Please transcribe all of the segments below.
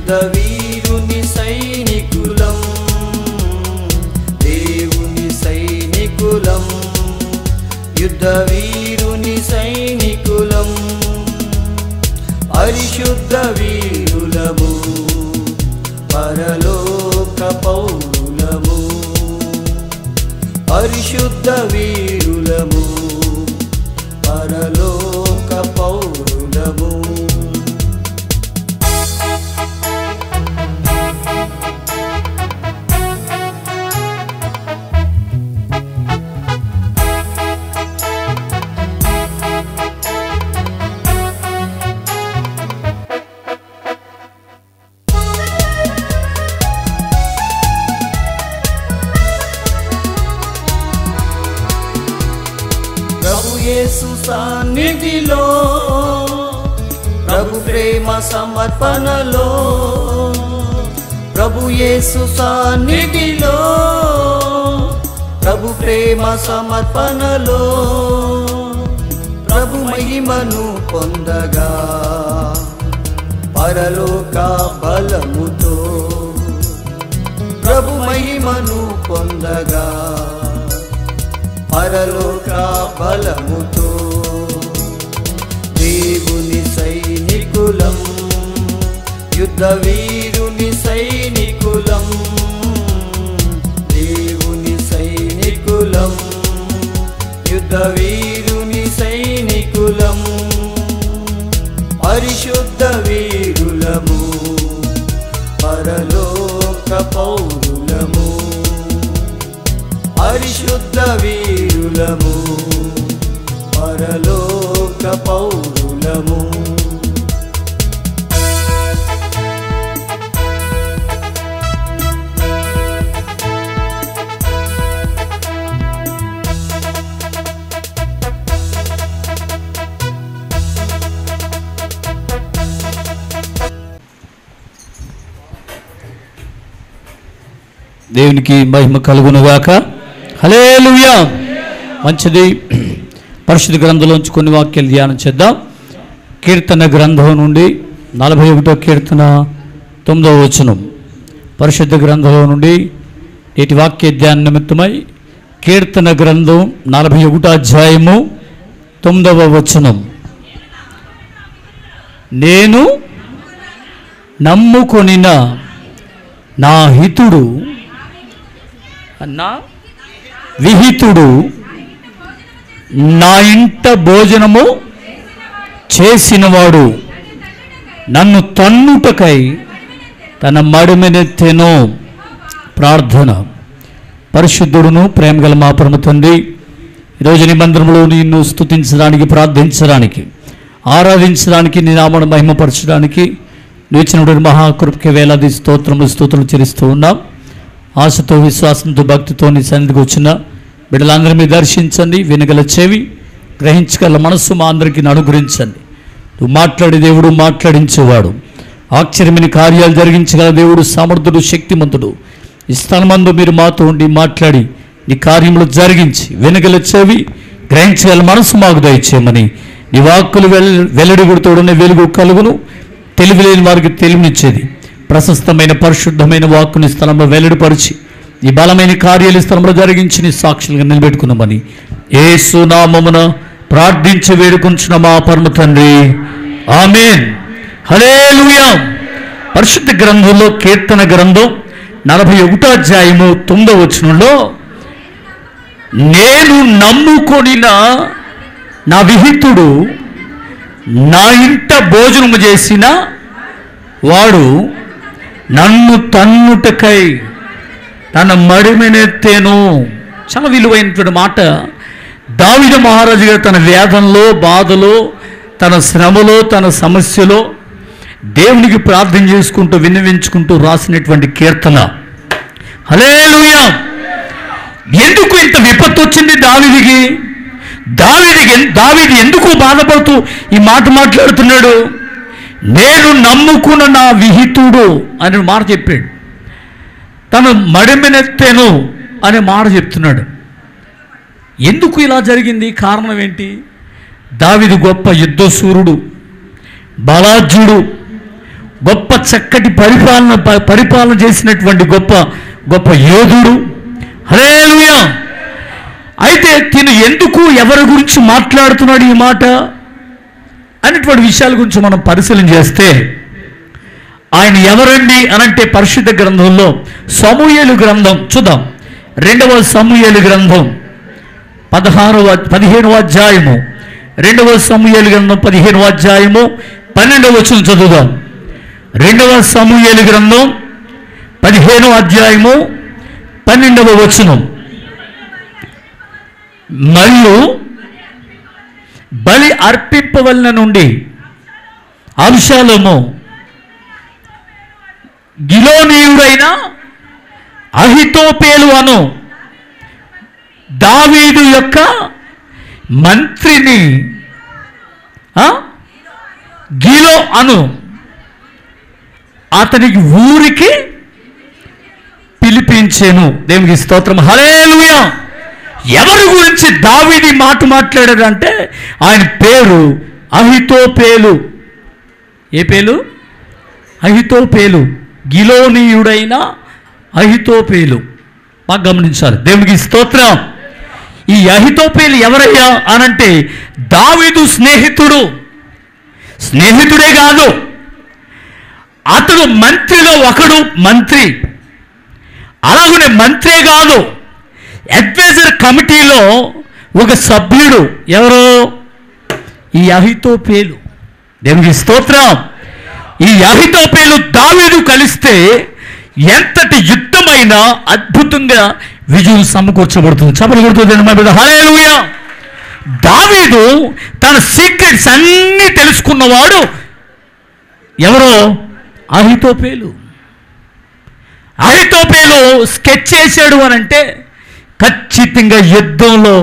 యుద్ధ వీరుని సైనికులం, దేవుని సైనికులం, యుద్ధ వీరుని సైనికులం, పరిశుద్ధ వీరులము, పరలోక పౌరులము, పరిశుద్ధ వీరులము, పరలోక పౌరులము. ప్రభు యేసు సన్నిధిలో, ప్రభు ప్రేమ సమర్పణలో, ప్రభు యేసు సన్నిధిలో, ప్రభు ప్రేమ సమర్పణలో, ప్రభు మహిమను పొందగా పరలోక బలముతో, ప్రభు మహిమను పొందగా పరలోక బలముతో, దేవుని సైనికులం, యుద్ధ వీరుని సైనికులం, దేవుని సైనికులం, యుద్ధ వీరుని సైనికులం, పరిశుద్ధ వీరులము, పరలోక పౌరులము, పరిశుద్ధ వీరులము, పరలోక పౌరులము. దేవునికి మహిమ కలుగునుగాక. హల్లెలూయా. మంచిది. పరిశుద్ధ గ్రంథంలోంచి కొన్ని వాక్యాలు ధ్యానం చేద్దాం. కీర్తన గ్రంథం నుండి 41వ కీర్తన 9వ వచనం. పరిశుద్ధ గ్రంథంలో నుండి నేటి వాక్య ధ్యాన నిమిత్తమై కీర్తన గ్రంథం 41వ అధ్యాయము 9వ వచనం. నేను నమ్ముకొనిన నా హితుడు నా విహితుడు నా ఇంట భోజనము చేసినవాడు నన్ను తన్నుటకై తన మడిమెనెత్తెను. ప్రార్థన. పరిశుద్ధుడును ప్రేమగల మా పరమ తండ్రి, ఈరోజు నీ మందిరంలో నిన్ను స్తుతించడానికి, ప్రార్థించడానికి, ఆరాధించడానికి, నీ నామమును మహిమపరచడానికి నువ్వు ఇచ్చినటువంటి మహాకృపకి వేలాది స్తోత్రములు చెల్లిస్తూ ఉన్నాం. ఆశతో, విశ్వాసంతో, భక్తితో నీ సన్నిధికి వచ్చిన బిడ్డలందరినీ దర్శించండి. వినగల చెవి, గ్రహించగల మనస్సు మా అందరికీ అనుగ్రహించండి. నువ్వు మాట్లాడే దేవుడు, మాట్లాడించేవాడు, ఆశ్చర్యమైన కార్యాలు జరిగించగల దేవుడు, సమర్థుడు, శక్తిమంతుడు. ఈ స్థలమందు మీరు మాతో ఉండి మాట్లాడి నీ కార్యములు జరిగించి వినగల చెవి, గ్రహించగల మనస్సు మాకు దయచేయమని, నీ వాక్కులు వెల్లడిగుడుతోడనే వెలుగు కలుగును, తెలివిలేని వారికి తెలివినిచ్చేది ప్రశస్తమైన పరిశుద్ధమైన వాక్కుని స్థలంలో వెల్లడిపరిచి ఈ బలమైన కార్యాలు స్థలంలో జరిగించి నీ సాక్షులుగా నిలబెట్టుకున్నామని యేసు నామమున ప్రార్థించి వేడుకొంచున్న మా పరమ తండ్రి, ఆమేన్. హల్లెలూయా. పరిశుద్ధ గ్రంథంలో కీర్తన గ్రంథం 41వ అధ్యాయము 9వ వచనంలో, నేను నమ్ముకొనిన నా విహితుడు నా ఇంట భోజనము చేసిన వాడు నన్ను తన్నుటకై తన మడిమెనెత్తెను. చాలా విలువైనటువంటి మాట. దావీదు మహారాజు గారు తన వేదనలో, బాధలో, తన శ్రమలో, తన సమస్యలో దేవునికి ప్రార్థన చేసుకుంటూ, విన్నవించుకుంటూ రాసినటువంటి కీర్తన. హల్లెలూయా. ఎందుకు ఇంత విపత్తు వచ్చింది దావీదుకి? దావీదు ఎందుకు బాధపడుతూ ఈ మాట మాట్లాడుతున్నాడు? నేను నమ్ముకున్న నా విహితుడు అనే మాట చెప్పాడు. తను మడిమెనెత్తెను అనే మాట చెప్తున్నాడు. ఎందుకు ఇలా జరిగింది? కారణం ఏంటి? దావీదు గొప్ప యుద్ధశూరుడు, బలాఢ్యుడు, గొప్ప చక్కటి పరిపాలన చేసినటువంటి గొప్ప గొప్ప యోధుడు. హల్లెలూయా. అయితే తిను ఎందుకు ఎవరి గురించి మాట్లాడుతున్నాడు ఈ మాట అనేటువంటి విషయాల గురించి మనం పరిశీలన చేస్తే ఆయన ఎవరండి అనంటే పరిశుద్ధ గ్రంథంలో సమూయేలు గ్రంథం చూద్దాం. 2వ సమూయేలు గ్రంథం 15వ అధ్యాయము. 2వ సమూయేలు గ్రంథం 15వ అధ్యాయము 12వ వచనం చదువుదాం. 2వ సమూయేలు గ్రంథం 15వ అధ్యాయము 12వ వచనం. మరియు బలి అర్పింపవలన నుండి అబ్షాలోము గిలోనీయుడైన అహితోపేలు అను దావీదు యొక్క మంత్రిని గిలో అను అతనికి ఊరికి పిలిపించాను. దేవునికి స్తోత్రం. హల్లెలూయా. ఎవరి గురించి దావీదు మాట మాట్లాడాడంటే ఆయన పేరు అహితోపేలు. ఏ పేలు? అహితోపేలు. గిలోనీయుడైన అహితోపేలు. బాగా గమనించాలి. దేవునికి స్తోత్రం. ఈ అహితోపేలు ఎవరయ్యా అనంటే దావీదు స్నేహితుడు. స్నేహితుడే కాదు, అతడు మంత్రిలో ఒకడు. మంత్రి అలాగనే మంత్రే కాదు, అడ్వైజర్ కమిటీలో ఒక సభ్యుడు. ఎవరో ఈ అహితోపేలు. దేవునికి స్తోత్రం. ఈ అహితోపేలు దావీదు కలిస్తే ఎంతటి యుద్ధమైనా అద్భుతంగా విజయం సమకూర్చబడుతుంది. చప్పట్లు కొడుతుంది. హల్లెలూయా. దావీదు తన సీక్రెట్స్ అన్నీ తెలుసుకున్నవాడు ఎవరో అహితోపేలు. అహితోపేలు స్కెచ్ చేశాడు అనంటే ఖచ్చితంగా యుద్ధంలో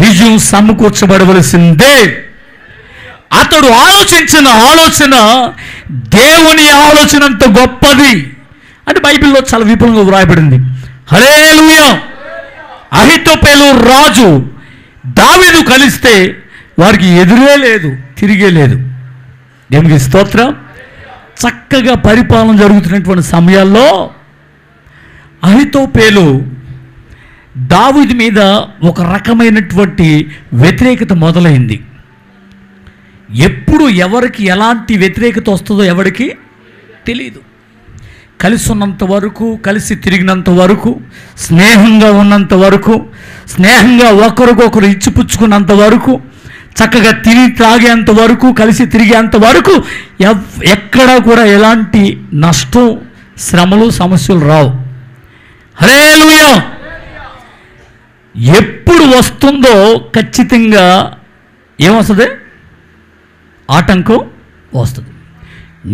విజయం సమకూర్చబడవలసిందే. అతడు ఆలోచించిన ఆలోచన దేవుని ఆలోచన అంత గొప్పది అంటే బైబిల్లో చాలా విపులంగా వ్రాయబడింది. హల్లెలూయా. అహితోపేలు రాజు దావీదు కలిస్తే వారికి ఎదురే లేదు, తిరిగే లేదు. దేవునికి స్తోత్రం. చక్కగా పరిపాలన జరుగుతున్నటువంటి సమయాల్లో అహితోపేలు దావీదు మీద ఒక రకమైనటువంటి వ్యతిరేకత మొదలైంది. ఎప్పుడు ఎవరికి ఎలాంటి వ్యతిరేకత వస్తుందో ఎవరికి తెలియదు. కలిసి ఉన్నంత వరకు, కలిసి తిరిగినంత వరకు, స్నేహంగా ఉన్నంత వరకు, స్నేహంగా ఒకరికొకరు ఇచ్చిపుచ్చుకున్నంత వరకు, చక్కగా తిని త్రాగేంత వరకు, కలిసి తిరిగేంత వరకు ఎక్కడా కూడా ఎలాంటి నష్టం, శ్రమలు, సమస్యలు రావు. హల్లెలూయా. ఎప్పుడు వస్తుందో ఖచ్చితంగా ఏమొస్తుంది? ఆటంకం వస్తుంది.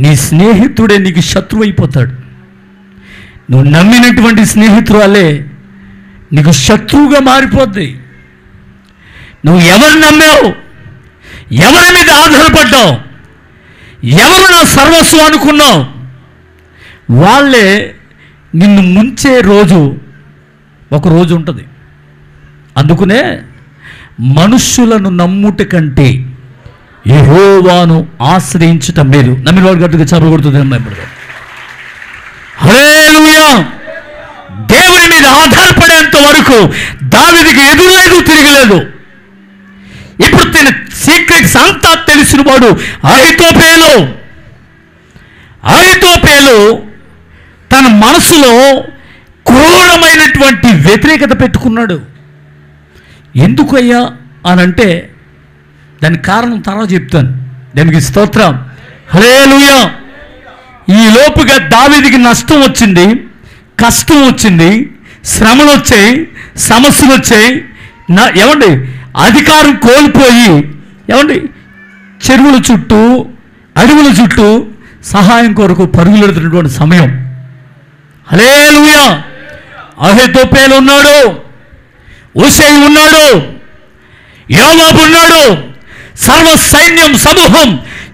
నీ స్నేహితుడే నీకు శత్రువు అయిపోతాడు. నువ్వు నమ్మినటువంటి స్నేహితురాలే నీకు శత్రువుగా మారిపోద్ది. నువ్వు ఎవరు నమ్మావు, ఎవరి మీద ఆధారపడ్డావు, ఎవరు నా సర్వస్వం అనుకున్నావు, వాళ్ళే నిన్ను ముంచే రోజు ఒక రోజు ఉంటుంది. అందుకనే మనుష్యులను నమ్ముట కంటే యెహోవాను ఆశ్రయించుట మేలు. నమ్మిన వాడు గట్టిగా చప్పట్లు కొడుతుంది. హల్లెలూయా. దేవుని మీద ఆధారపడేంత వరకు దావీదుకి ఎదురులేదు, తిరగలేదు. ఇప్పుడు తన సీక్రెట్స్ అంతా తెలిసిన వాడు అహితోపేలు. అహితోపేలు తన మనసులో క్రూరమైనటువంటి వ్యతిరేకత పెట్టుకున్నాడు. ఎందుకయ్యా అనంటే దానికి కారణం తర్వాత చెప్తాను. దానికి స్తోత్రం. హల్లెలూయా. ఈ లోపుగా దావీదుకి నష్టం వచ్చింది, కష్టం వచ్చింది, శ్రమలు వచ్చాయి, సమస్యలు వచ్చాయి. ఏమండి అధికారం కోల్పోయి ఏమండి చెరువుల చుట్టూ, అడవుల చుట్టూ సహాయం కొరకు పరుగులెడుతున్నటువంటి సమయం. హల్లెలూయా. అహితోపేలు ఉన్నాడు, హుషై ఉన్నాడు, యోవాబు ఉన్నాడు, సర్వ సైన్యం సమూహం,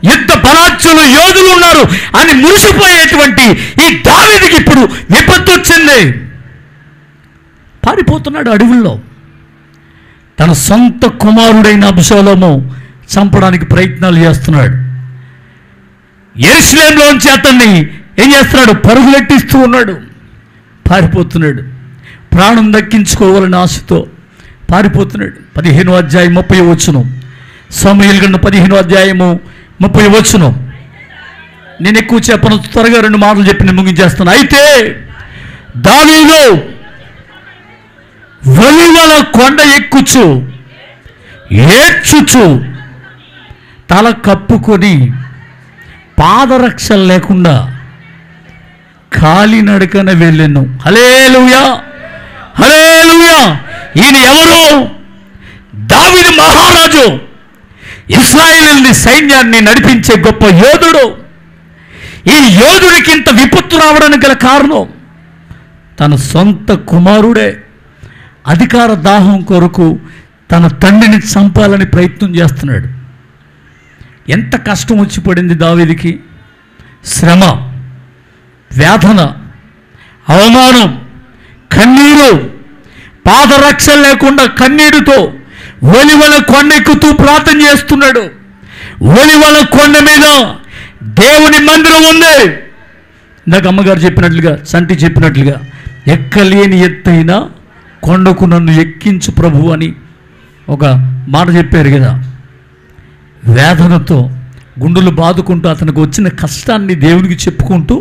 యుద్ధ బలాచులు, యోధులు ఉన్నారు అని మురిసిపోయేటువంటి ఈ దావీదుకి ఇప్పుడు విపత్తు వచ్చింది. పారిపోతున్నాడు అడవుల్లో. తన సొంత కుమారుడైన అబ్షాలోము చంపడానికి ప్రయత్నాలు చేస్తున్నాడు. యెరూషలేములోంచి అతన్ని ఏం చేస్తున్నాడు? పరుగులెట్టిస్తూ ఉన్నాడు, పారిపోతున్నాడు. ప్రాణం దక్కించుకోవాలని ఆశతో పారిపోతున్నాడు. 15వ అధ్యాయం 30వ వచనం, సమూయేలు గ్రంథం 15వ అధ్యాయము 30వ వచనం. నేను ఎక్కువ చెప్పను, త్వరగా 2 మాటలు చెప్పి నేను ముగించేస్తాను. అయితే దావీదు ఒలీవల కొండ ఎక్కుచు ఏడ్చుచు తల కప్పుకొని పాదరక్షలు లేకుండా కాలినడకన వెళ్ళెను. హల్లెలూయా, హల్లెలూయా. ఈయన ఎవరు? దావీదు మహారాజు, ఇశ్రాయేలు సైన్యాన్ని నడిపించే గొప్ప యోధుడు. ఈ యోధుడికి ఇంత విపత్తు రావడానికి గల కారణం తన సొంత కుమారుడే అధికార దాహం కొరకు తన తండ్రిని చంపాలని ప్రయత్నం చేస్తున్నాడు. ఎంత కష్టం వచ్చి పడింది దావీదుకి! శ్రమ, వేదన, అవమానం, కన్నీరు, పాదరక్ష లేకుండా కన్నీరుతో ఒలీవల కొండ ఎక్కుతూ ప్రార్థన చేస్తున్నాడు. ఒలీవల కొండ మీద దేవుని మందిరం ఉంది. ఇందాక అమ్మగారు చెప్పినట్లుగా, సంటి చెప్పినట్లుగా, ఎక్కలేని ఎత్తైన కొండకు నన్ను ఎక్కించు ప్రభు అని ఒక మాట చెప్పారు కదా. వేదనతో గుండెలు బాదుకుంటూ అతనికి వచ్చిన కష్టాన్ని దేవునికి చెప్పుకుంటూ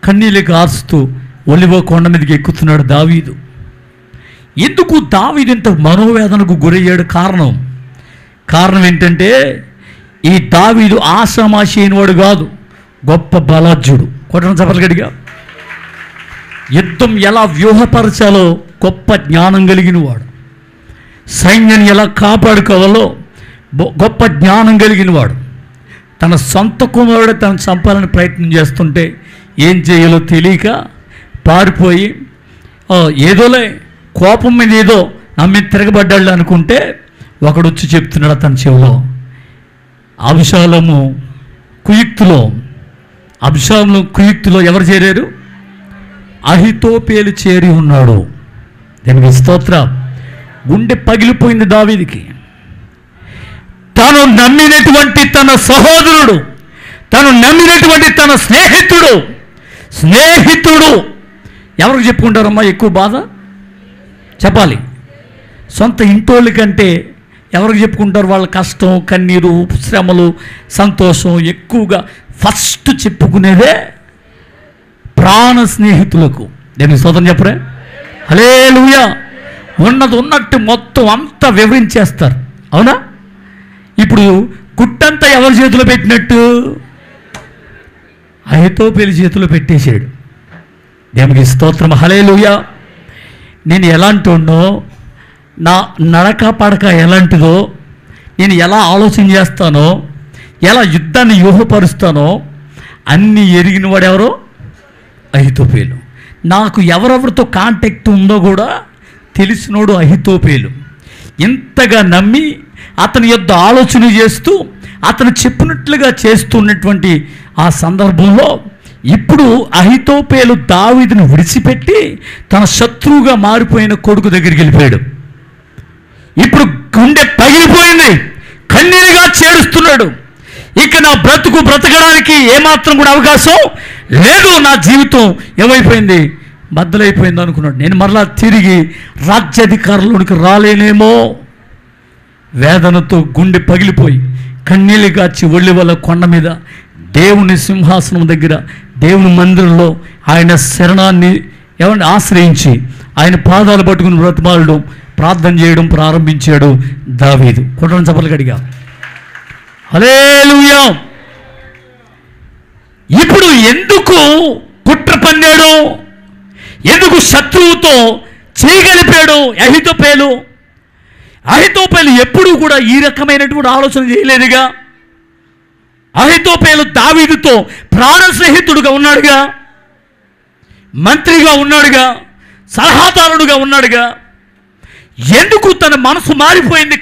కన్నీళ్ళు కారుస్తూ ఒలీవ కొండ మీదకి ఎక్కుతున్నాడు దావీదు. ఎందుకు దావీదు ఇంత మనోవేదనకు గురయ్యాడు? కారణం ఏంటంటే, ఈ దావీదు ఆషామాషి అయినవాడు కాదు, గొప్ప బలాఢ్యుడు. కొట్టడం చెప్పగలిగా. యుద్ధం ఎలా వ్యూహపరచాలో గొప్ప జ్ఞానం కలిగిన వాడు, సైన్యాన్ని ఎలా కాపాడుకోవాలో గొప్ప జ్ఞానం కలిగిన వాడు. తన సొంత కుమారుడు తను చంపాలని ప్రయత్నం చేస్తుంటే ఏం చేయాలో తెలియక పారిపోయి, ఏదోలే కోపం మీద ఏదో నమ్మి తిరగబడ్డాడు అనుకుంటే ఒకడు వచ్చి చెప్తున్నాడు తన చెవిలో, అభిషాలోము కుయుక్తులో ఎవరు చేరారు? అహితోపేలు చేరి ఉన్నాడు. దీనికి స్తోత్రం. గుండె పగిలిపోయింది దావీదుకి. తను నమ్మినటువంటి తన సహోదరుడు, తను నమ్మినటువంటి తన స్నేహితుడు ఎవరికి చెప్పుకుంటారమ్మా ఎక్కువ బాధ? చెప్పాలి. సొంత ఇంటోళ్ళ కంటే ఎవరికి చెప్పుకుంటారు? వాళ్ళ కష్టం, కన్నీరు, శ్రమలు, సంతోషం ఎక్కువగా ఫస్ట్ చెప్పుకునేదే ప్రాణ స్నేహితులకు. నేను స్తోత్రం చెప్పరే. హల్లెలూయా. ఉన్నది ఉన్నట్టు మొత్తం అంతా వివరించేస్తారు, అవునా? ఇప్పుడు గుట్టంతా ఎవరి చేతిలో పెట్టినట్టు? అహితోపేలు చేతిలో పెట్టేశాడు. దేవునికి స్తోత్రం. హల్లెలూయా. నేను ఎలాంటినో, నా నడక పడక ఎలాంటిదో, నేను ఎలా ఆలోచన చేస్తానో, ఎలా యుద్ధాన్ని వ్యూహపరుస్తానో అన్నీ ఎరిగిన వాడు ఎవరో? అహితోపేలు. నాకు ఎవరెవరితో కాంటాక్ట్ ఉందో కూడా తెలిసినోడు అహితోపేలు. ఇంతగా నమ్మి అతని యొద్ద ఆలోచన చేస్తూ అతను చెప్పినట్లుగా చేస్తున్నటువంటి ఆ సందర్భంలో ఇప్పుడు అహితోపేలు దావీదును విడిచిపెట్టి తన శత్రువుగా మారిపోయిన కొడుకు దగ్గరికి వెళ్ళిపోయాడు. ఇప్పుడు గుండె పగిలిపోయింది, కన్నీరుగా చేరుస్తున్నాడు. ఇక నా బ్రతకడానికి ఏమాత్రం కూడా అవకాశం లేదు, నా జీవితం ఏమైపోయింది, బద్దలైపోయింది అనుకున్నాడు. నేను మరలా తిరిగి రాజ్యాధికారంలోనికి రాలేనేమో. వేదనతో గుండె పగిలిపోయి కన్నీళ్ళు కాచి ఒలీవల కొండ మీద దేవుని సింహాసనం దగ్గర దేవుని మందిరంలో ఆయన శరణాన్ని ఆశ్రయించి ఆయన పాదాలు పట్టుకుని బ్రతిమాలడం, ప్రార్థన చేయడం ప్రారంభించాడు దావీదు. కొట్టడం చప్పట్లు గట్టిగా. హల్లెలూయా. ఇప్పుడు ఎందుకు కుట్ర పన్నాడు? ఎందుకు శత్రువుతో చేయగలిపాడు అహితోపేలు ఎప్పుడూ కూడా ఈ రకమైనటువంటి ఆలోచన చేయలేదుగా. అహితోపేలు దావీదుతో ప్రాణ స్నేహితుడుగా ఉన్నాడుగా, మంత్రిగా ఉన్నాడుగా, సలహాదారుడుగా ఉన్నాడుగా. ఎందుకు తన మనసు మారిపోయింది?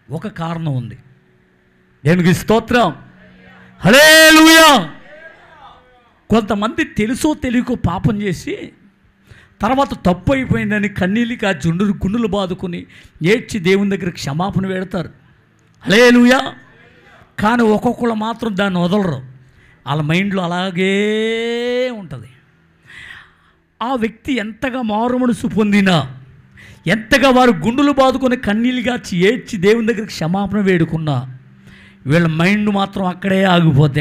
ఒక కారణం ఉంది. దేవునికి స్తోత్రం. హల్లెలూయా. కొంతమంది తెలుసో తెలియకో పాపం చేసి తర్వాత తప్పు అయిపోయిందని కన్నీళ్ళకి ఆ గుండెలు బాదుకుని ఏడ్చి దేవుని దగ్గర క్షమాపణ వేడతారు. హల్లెలూయా. కానీ ఒక్కొక్కళ్ళు మాత్రం దాన్ని వదలరు, వాళ్ళ మైండ్లో అలాగే ఉంటుంది. ఆ వ్యక్తి ఎంతగా మారుమనసు పొందినా, ఎంతగా వారు గుండెలు బాదుకొని కన్నీళ్ళుగా ఏడ్చి దేవుని దగ్గరికి క్షమాపణ వేడుకున్నా, వీళ్ళ మైండ్ మాత్రం అక్కడే ఆగిపోద్ది.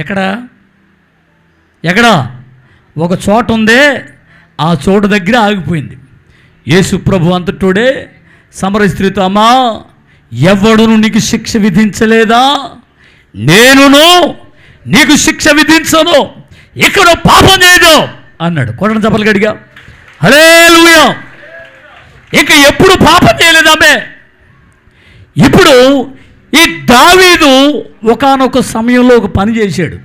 ఎక్కడా ఒక చోట ఉందే, ఆ చోటు దగ్గర ఆగిపోయింది. యేసు ప్రభు అంతటోడే సమరయ స్త్రీతో, అమ్మా ఎవడును నీకు శిక్ష విధించలేదా? నేనును నీకు శిక్ష విధించను, ఇక్కడ పాపం చేయదు అన్నాడు. కొట్టడం చప్పలు గడిగా హల్లెలూయా. ఇంకా ఎప్పుడు పాపం చేయలేదామే. ఇప్పుడు ఈ దావీదు ఒకానొక సమయంలో ఒక పని చేశాడు.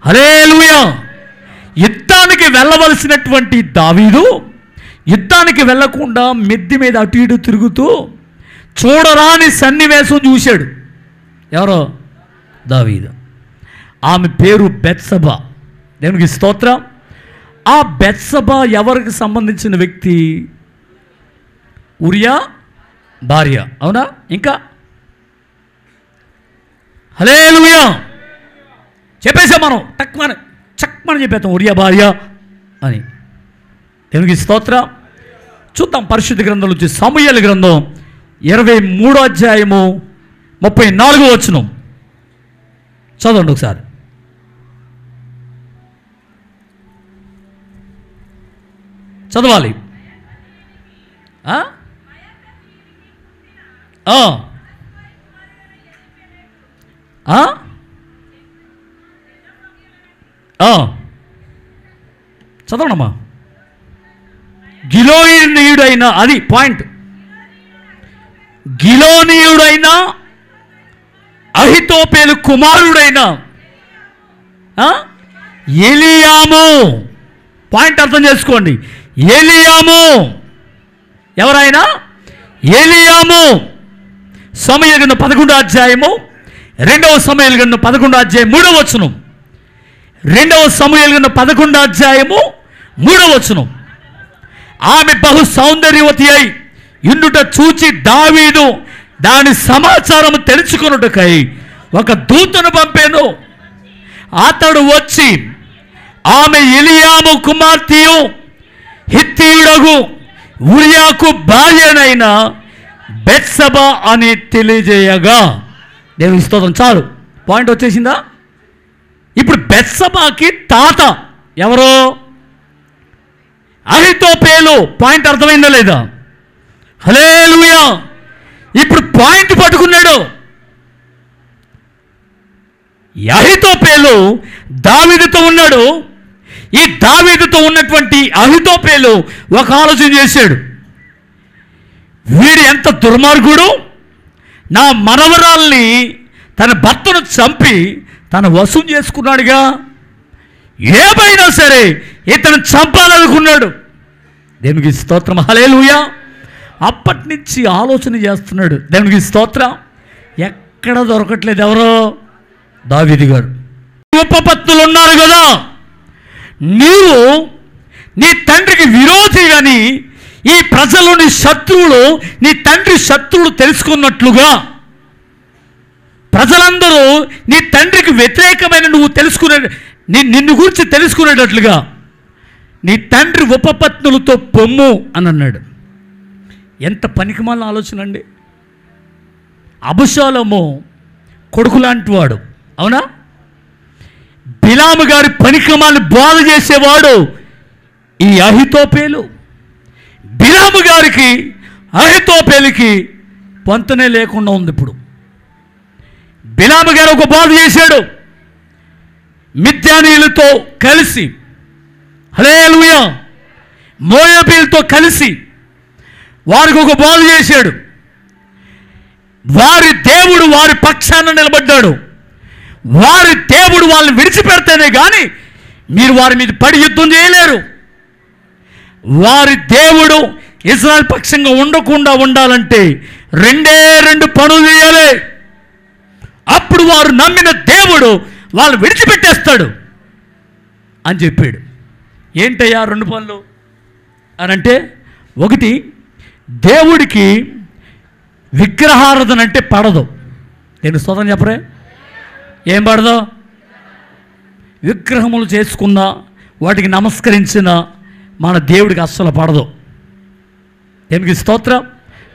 హల్లెలూయా. యుద్ధానికి వెళ్ళవలసినటువంటి దావీదు యుద్ధానికి వెళ్ళకుండా మిద్ది మీద అటు ఇటు తిరుగుతూ చూడరాని సన్నివేశం చూశాడు. ఎవరో? దావీదు. ఆమె పేరు బెత్సబా. దేవునికి స్తోత్రం. ఆ బెత్సబా ఎవరికి సంబంధించిన వ్యక్తి? ఉరియా భార్య. అవునా? ఇంకా హల్లెలూయా చెప్పేసాం మనం, చక్మని చెప్పేస్తాం ఉరియా భార్య అని. దేవునికి స్తోత్రం. చూద్దాం పరిశుద్ధ గ్రంథం నుంచి సమూయేలు గ్రంథం 23వ అధ్యాయము 34వ వచనం చదవండి ఒకసారి. చదవాలి. చదవనమ్మా. గిలోనీయుడైన, అది పాయింట్, గిలోనీయుడైన అహితోపేలు కుమారుడైన ఎలీయాము. పాయింట్ అర్థం చేసుకోండి. ఎలీయాము ఎవరైనా? ఎలీయాము. సమూయేలు గ్రంథం 11వ అధ్యాయము 2వ సమూయేలు గ్రంథం 11వ అధ్యాయం 3వ వచనం. 2వ సమూయేలు గ్రంథం 11వ అధ్యాయము 3వ వచనం. ఆమె బహు సౌందర్యవతి అయి ఇండుట చూచి దావీదు దాని సమాచారం తెలుసుకొనుటకై ఒక దూతను పంపాను. అతడు వచ్చి ఆమె ఎలీయాము కుమార్తెయు హిత్తీయుడగు ఉరియాకు భార్యనైన బెత్సబా అని తెలియజేయగా. దేవుని స్తోత్రం. చాలు, పాయింట్ వచ్చేసిందా? ఇప్పుడు బెత్సబాకి తాత ఎవరో? అహితోపేలు. పాయింట్ అర్థమైందా లేదా? హల్లెలూయా. ఇప్పుడు పాయింట్ పట్టుకున్నాడు. అహితోపేలు దావీదుతో ఉన్నాడు. ఈ దావీదుతో ఉన్నటువంటి అహితోపేలు ఒక ఆలోచన చేశాడు. వీడు ఎంత దుర్మార్గుడు, నా మనవరాల్ని తన భర్తను చంపి తను వసూలు చేసుకున్నాడుగా, ఏమైనా సరే ఇతను చంపాలనుకున్నాడు. దేవునికి స్తోత్రం. హల్లెలూయా. అప్పటి నుంచి ఆలోచన చేస్తున్నాడు. దేవునికి స్తోత్రం. ఎక్కడ దొరకట్లేదు. ఎవరో? దావీదు గారు. ఉపపత్తులు ఉన్నారు కదా, నీవు నీ తండ్రికి విరోధి అని ఈ ప్రజలోని శత్రువులు నీ తండ్రి శత్రువులు తెలుసుకున్నట్లుగా, ప్రజలందరూ నీ తండ్రికి వ్యతిరేకమైన నువ్వు నిన్ను గురించి తెలుసుకునేటట్లుగా నీ తండ్రి ఉపపత్నులతో పొమ్ము అని అన్నాడు. ఎంత పనికిమాల ఆలోచన అండి. అబషాలోము కొడుకు లాంటి వాడు, అవునా? బిలాము గారి పనికిమాలను బోధ చేసేవాడు ఈ అహితోపేలు. బిలాము గారికి అహితోపేలుకి పొంతనే లేకుండా ఉంది. ఇప్పుడు బిలాము గారు ఒక బోధ చేశాడు మిద్యానీయులతో కలిసి. హల్లెలూయా. మోయాబీలతో కలిసి వారికి ఒక బోధ చేశాడు. వారి దేవుడు వారి పక్షాన నిలబడ్డాడు. వారి దేవుడు వాళ్ళని విడిచిపెడితేనే కానీ మీరు వారి మీద పడి యుద్ధం చేయలేరు. వారి దేవుడు ఇశ్రాయేలు పక్షంగా ఉండకుండా ఉండాలంటే రెండు పనులు చేయాలి. అప్పుడు వారు నమ్మిన దేవుడు వాళ్ళు విడిచిపెట్టేస్తాడు అని చెప్పాడు. ఏంటయ్యా 2 పనులు అని అంటే, ఒకటి, దేవుడికి విగ్రహారాధన అంటే పడదు. నేను స్తోత్రం చెప్పరే. ఏం పడదు? విగ్రహములు చేసుకున్న వాటికి నమస్కరించిన మన దేవుడికి అస్సలు పడదు. దేనికి స్తోత్రం.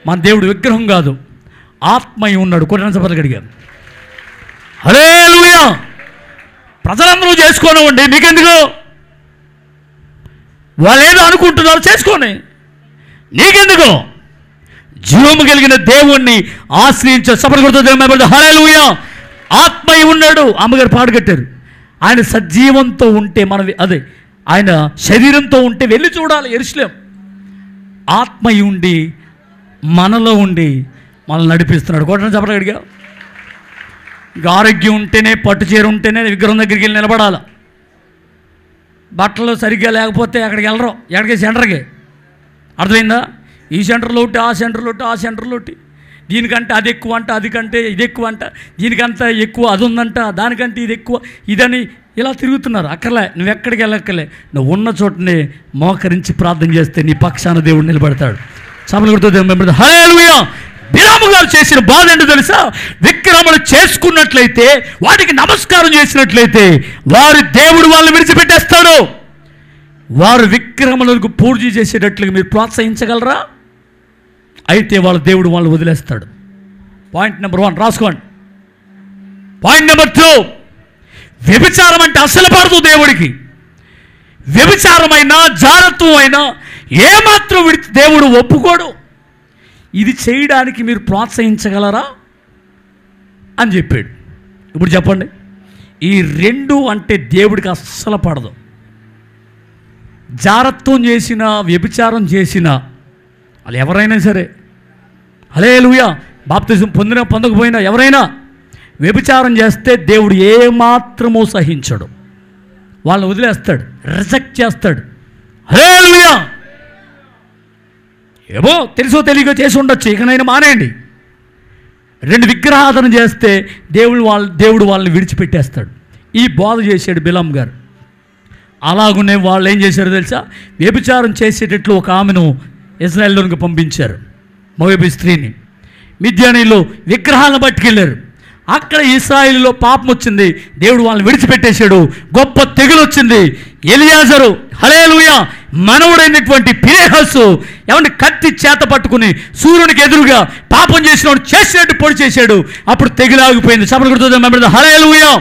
మన దేవుడు విగ్రహం కాదు, ఆత్మయి ఉన్నాడు. కొట్టిన చెప్పలు అడిగారు. హల్లెలూయా. ప్రజలందరూ చేసుకోనివ్వండి, మీకెందుకు? వాళ్ళు ఏదో అనుకుంటున్నారు, చేసుకోని, నీకెందుకు? జీవము కలిగిన దేవుణ్ణి ఆశ్రయించే సపలు కొడుతుంది. హల్లెలూయా. ఆత్మయి ఉన్నాడు. అమ్మగారు పాడు కట్టారు. ఆయన సజీవంతో ఉంటే మనం అదే ఆయన శరీరంతో ఉంటే వెళ్ళి చూడాలి యెరూషలేము. ఆత్మయి ఉండి మనలో ఉండి మనల్ని నడిపిస్తున్నాడు. కొట్టడం చెప్పడం అడిగా. ఆరోగ్యం ఉంటేనే, పట్టు చీర ఉంటేనే విగ్రహం దగ్గరికి వెళ్ళి నిలబడాలి. బట్టలు సరిగ్గా లేకపోతే అక్కడికి వెళ్ళరు. ఎక్కడికి? సెంటర్కి. అర్థమైందా? ఈ సెంటర్లో ఒకటి, ఆ సెంటర్లో ఒకటి, ఆ సెంటర్లో ఒకటి. దీనికంటే అది ఎక్కువ అంట, అది కంటే ఇది ఎక్కువ అంట, దీనికంతా ఎక్కువ అది ఉందంట, దానికంటే ఇది ఎక్కువ, ఇదని ఇలా తిరుగుతున్నారు. అక్కర్లే, నువ్వు ఎక్కడికి వెళ్ళక్కర్లే. నువ్వు ఉన్న చోటనే మోకరించి ప్రార్థన చేస్తే నీ పక్షాన దేవుడు నిలబడతాడు. సభలు కొడుతుంది. హల్లెలూయా. బిలాము గారు చేసిన బాధ ఏంటో తెలుసా? విగ్రహములు చేసుకున్నట్లయితే, వాటికి నమస్కారం చేసినట్లయితే వారి దేవుడు వాళ్ళని విడిచిపెట్టేస్తాడు. వారు విగ్రహములకు పూజ చేసేటట్లుగా మీరు ప్రోత్సహించగలరా? అయితే వాళ్ళ దేవుడు వాళ్ళని వదిలేస్తాడు. పాయింట్ నెంబర్ 1 రాసుకోండి. పాయింట్ నెంబర్ 2, వ్యభిచారం అంటే అసలు పడదు దేవుడికి. వ్యభిచారమైనా జారత్వం అయినా ఏమాత్రం దేవుడు ఒప్పుకోడు. ఇది చేయడానికి మీరు ప్రోత్సహించగలరా అని చెప్పాడు. ఇప్పుడు చెప్పండి, ఈ 2 అంటే దేవుడికి అస్సలు పడదు. జారత్వం చేసిన, వ్యభిచారం చేసిన వాళ్ళు ఎవరైనా సరే, హల్లెలూయా, బాప్తిజం పొందకపోయినా ఎవరైనా వ్యభిచారం చేస్తే దేవుడు ఏమాత్రమో సహించడు. వాళ్ళని వదిలేస్తాడు, రిజెక్ట్ చేస్తాడు. హల్లెలూయా. ఏమో తెలుసో తెలియకో చేసి ఉండొచ్చు, ఇకనైనా మానేయండి. 2 విగ్రహాధన చేస్తే దేవుడు వాళ్ళని విడిచిపెట్టేస్తాడు. ఈ బోధ చేశాడు బిలాము గారు. అలాగునే వాళ్ళు ఏం చేశారో తెలుసా? వ్యభిచారం చేసేటట్లు ఒక ఆమెను ఇశ్రాయేలులోనికి పంపించారు. మోయాబీ స్త్రీని మిద్యానీలో విగ్రహాలను పట్టుకెళ్ళారు. అక్కడ ఇశ్రాయేలులో పాపం వచ్చింది, దేవుడు వాళ్ళని విడిచిపెట్టేశాడు. గొప్ప తెగులు వచ్చింది. ఎలియాజరు, హల్లెలూయా, మనవుడైనటువంటి ఫినెహాసు ఏమంటే కత్తి చేత పట్టుకుని సూర్యునికి ఎదురుగా పాపం చేసినవాడు చేసినట్టు పొడి చేశాడు. అప్పుడు తెగులు ఆగిపోయింది. సభలు కొడుతుంది. హల్లెలూయా.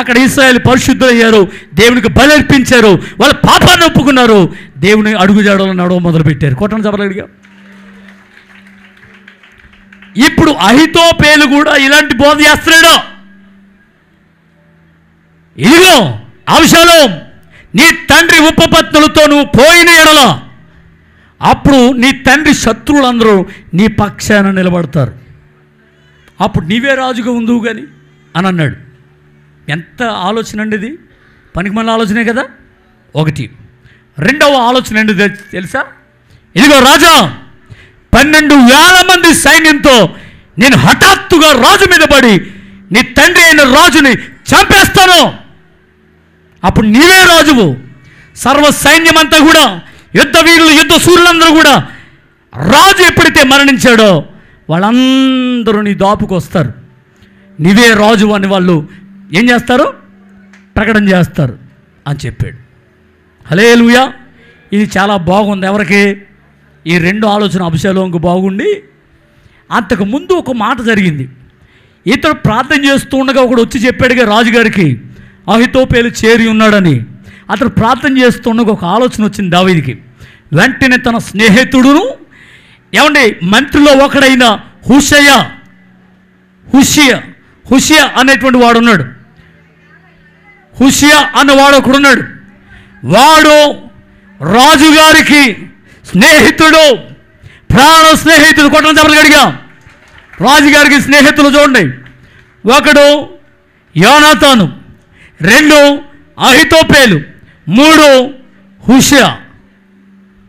అక్కడ ఇశ్రాయేలు పరిశుద్ధులయ్యారు, దేవునికి బలి అర్పించారు, వాళ్ళ పాపాన్ని ఒప్పుకున్నారు, దేవుని అడుగుజాడలో నడవ మొదలుపెట్టారు. కొట్టని చెప్పగలిగా. ఇప్పుడు అహితోపేలు కూడా ఇలాంటి బోధ చేస్తున్నాడు. ఇదిగో అబ్షాలోం, నీ తండ్రి ఉపపత్నులతో నువ్వు పోయిన ఎడల అప్పుడు నీ తండ్రి శత్రువులందరూ నీ పక్షాన నిలబడతారు, అప్పుడు నీవే రాజుగా ఉందువు కానీ అని అన్నాడు. ఎంత ఆలోచన అండి ఇది? పనికిమాలిన ఆలోచనే కదా. 1. రెండవ ఆలోచన ఏంటి తెలుసా? ఇదిగో రాజా, 12,000 మంది సైన్యంతో నేను హఠాత్తుగా రాజు మీద పడి నీ తండ్రి అయిన రాజుని చంపేస్తాను, అప్పుడు నీవే రాజువు. సర్వ సైన్యమంతా కూడా, యుద్ధ వీరులు, యుద్ధ సూర్యులందరూ కూడా, రాజు ఎప్పుడైతే మరణించాడో వాళ్ళందరూ నీ దాపుకు వస్తారు, నీవే రాజు అని వాళ్ళు ఏం చేస్తారు? ప్రకటన చేస్తారు అని చెప్పాడు. హల్లెలూయా. ఇది చాలా బాగుంది. ఎవరికి? ఈ 2 ఆలోచన అబ్షాలోముకు బాగుండి, అంతకు ముందు ఒక మాట జరిగింది. ఇతడు ప్రార్థన చేస్తూ ఉండగా ఒకడు వచ్చి చెప్పాడుగా రాజుగారికి, అహితోపేలు చేరి ఉన్నాడని. అతడు ప్రార్థన చేస్తుండగా ఒక ఆలోచన వచ్చింది దావీదుకి. వెంటనే తన స్నేహితుడును ఏమండి మంత్రిలో ఒకడైన హుషియా అనేటువంటి వాడు ఉన్నాడు. హుషియా అన్నవాడు ఒకడున్నాడు. వాడు రాజుగారికి స్నేహితుడు, ప్రాణ స్నేహితుడు. కొట్టడం చెప్పలు గడిగా. రాజుగారికి స్నేహితులు చూడండి. 1 యోనాతాను, 2 అహితోపేలు, 3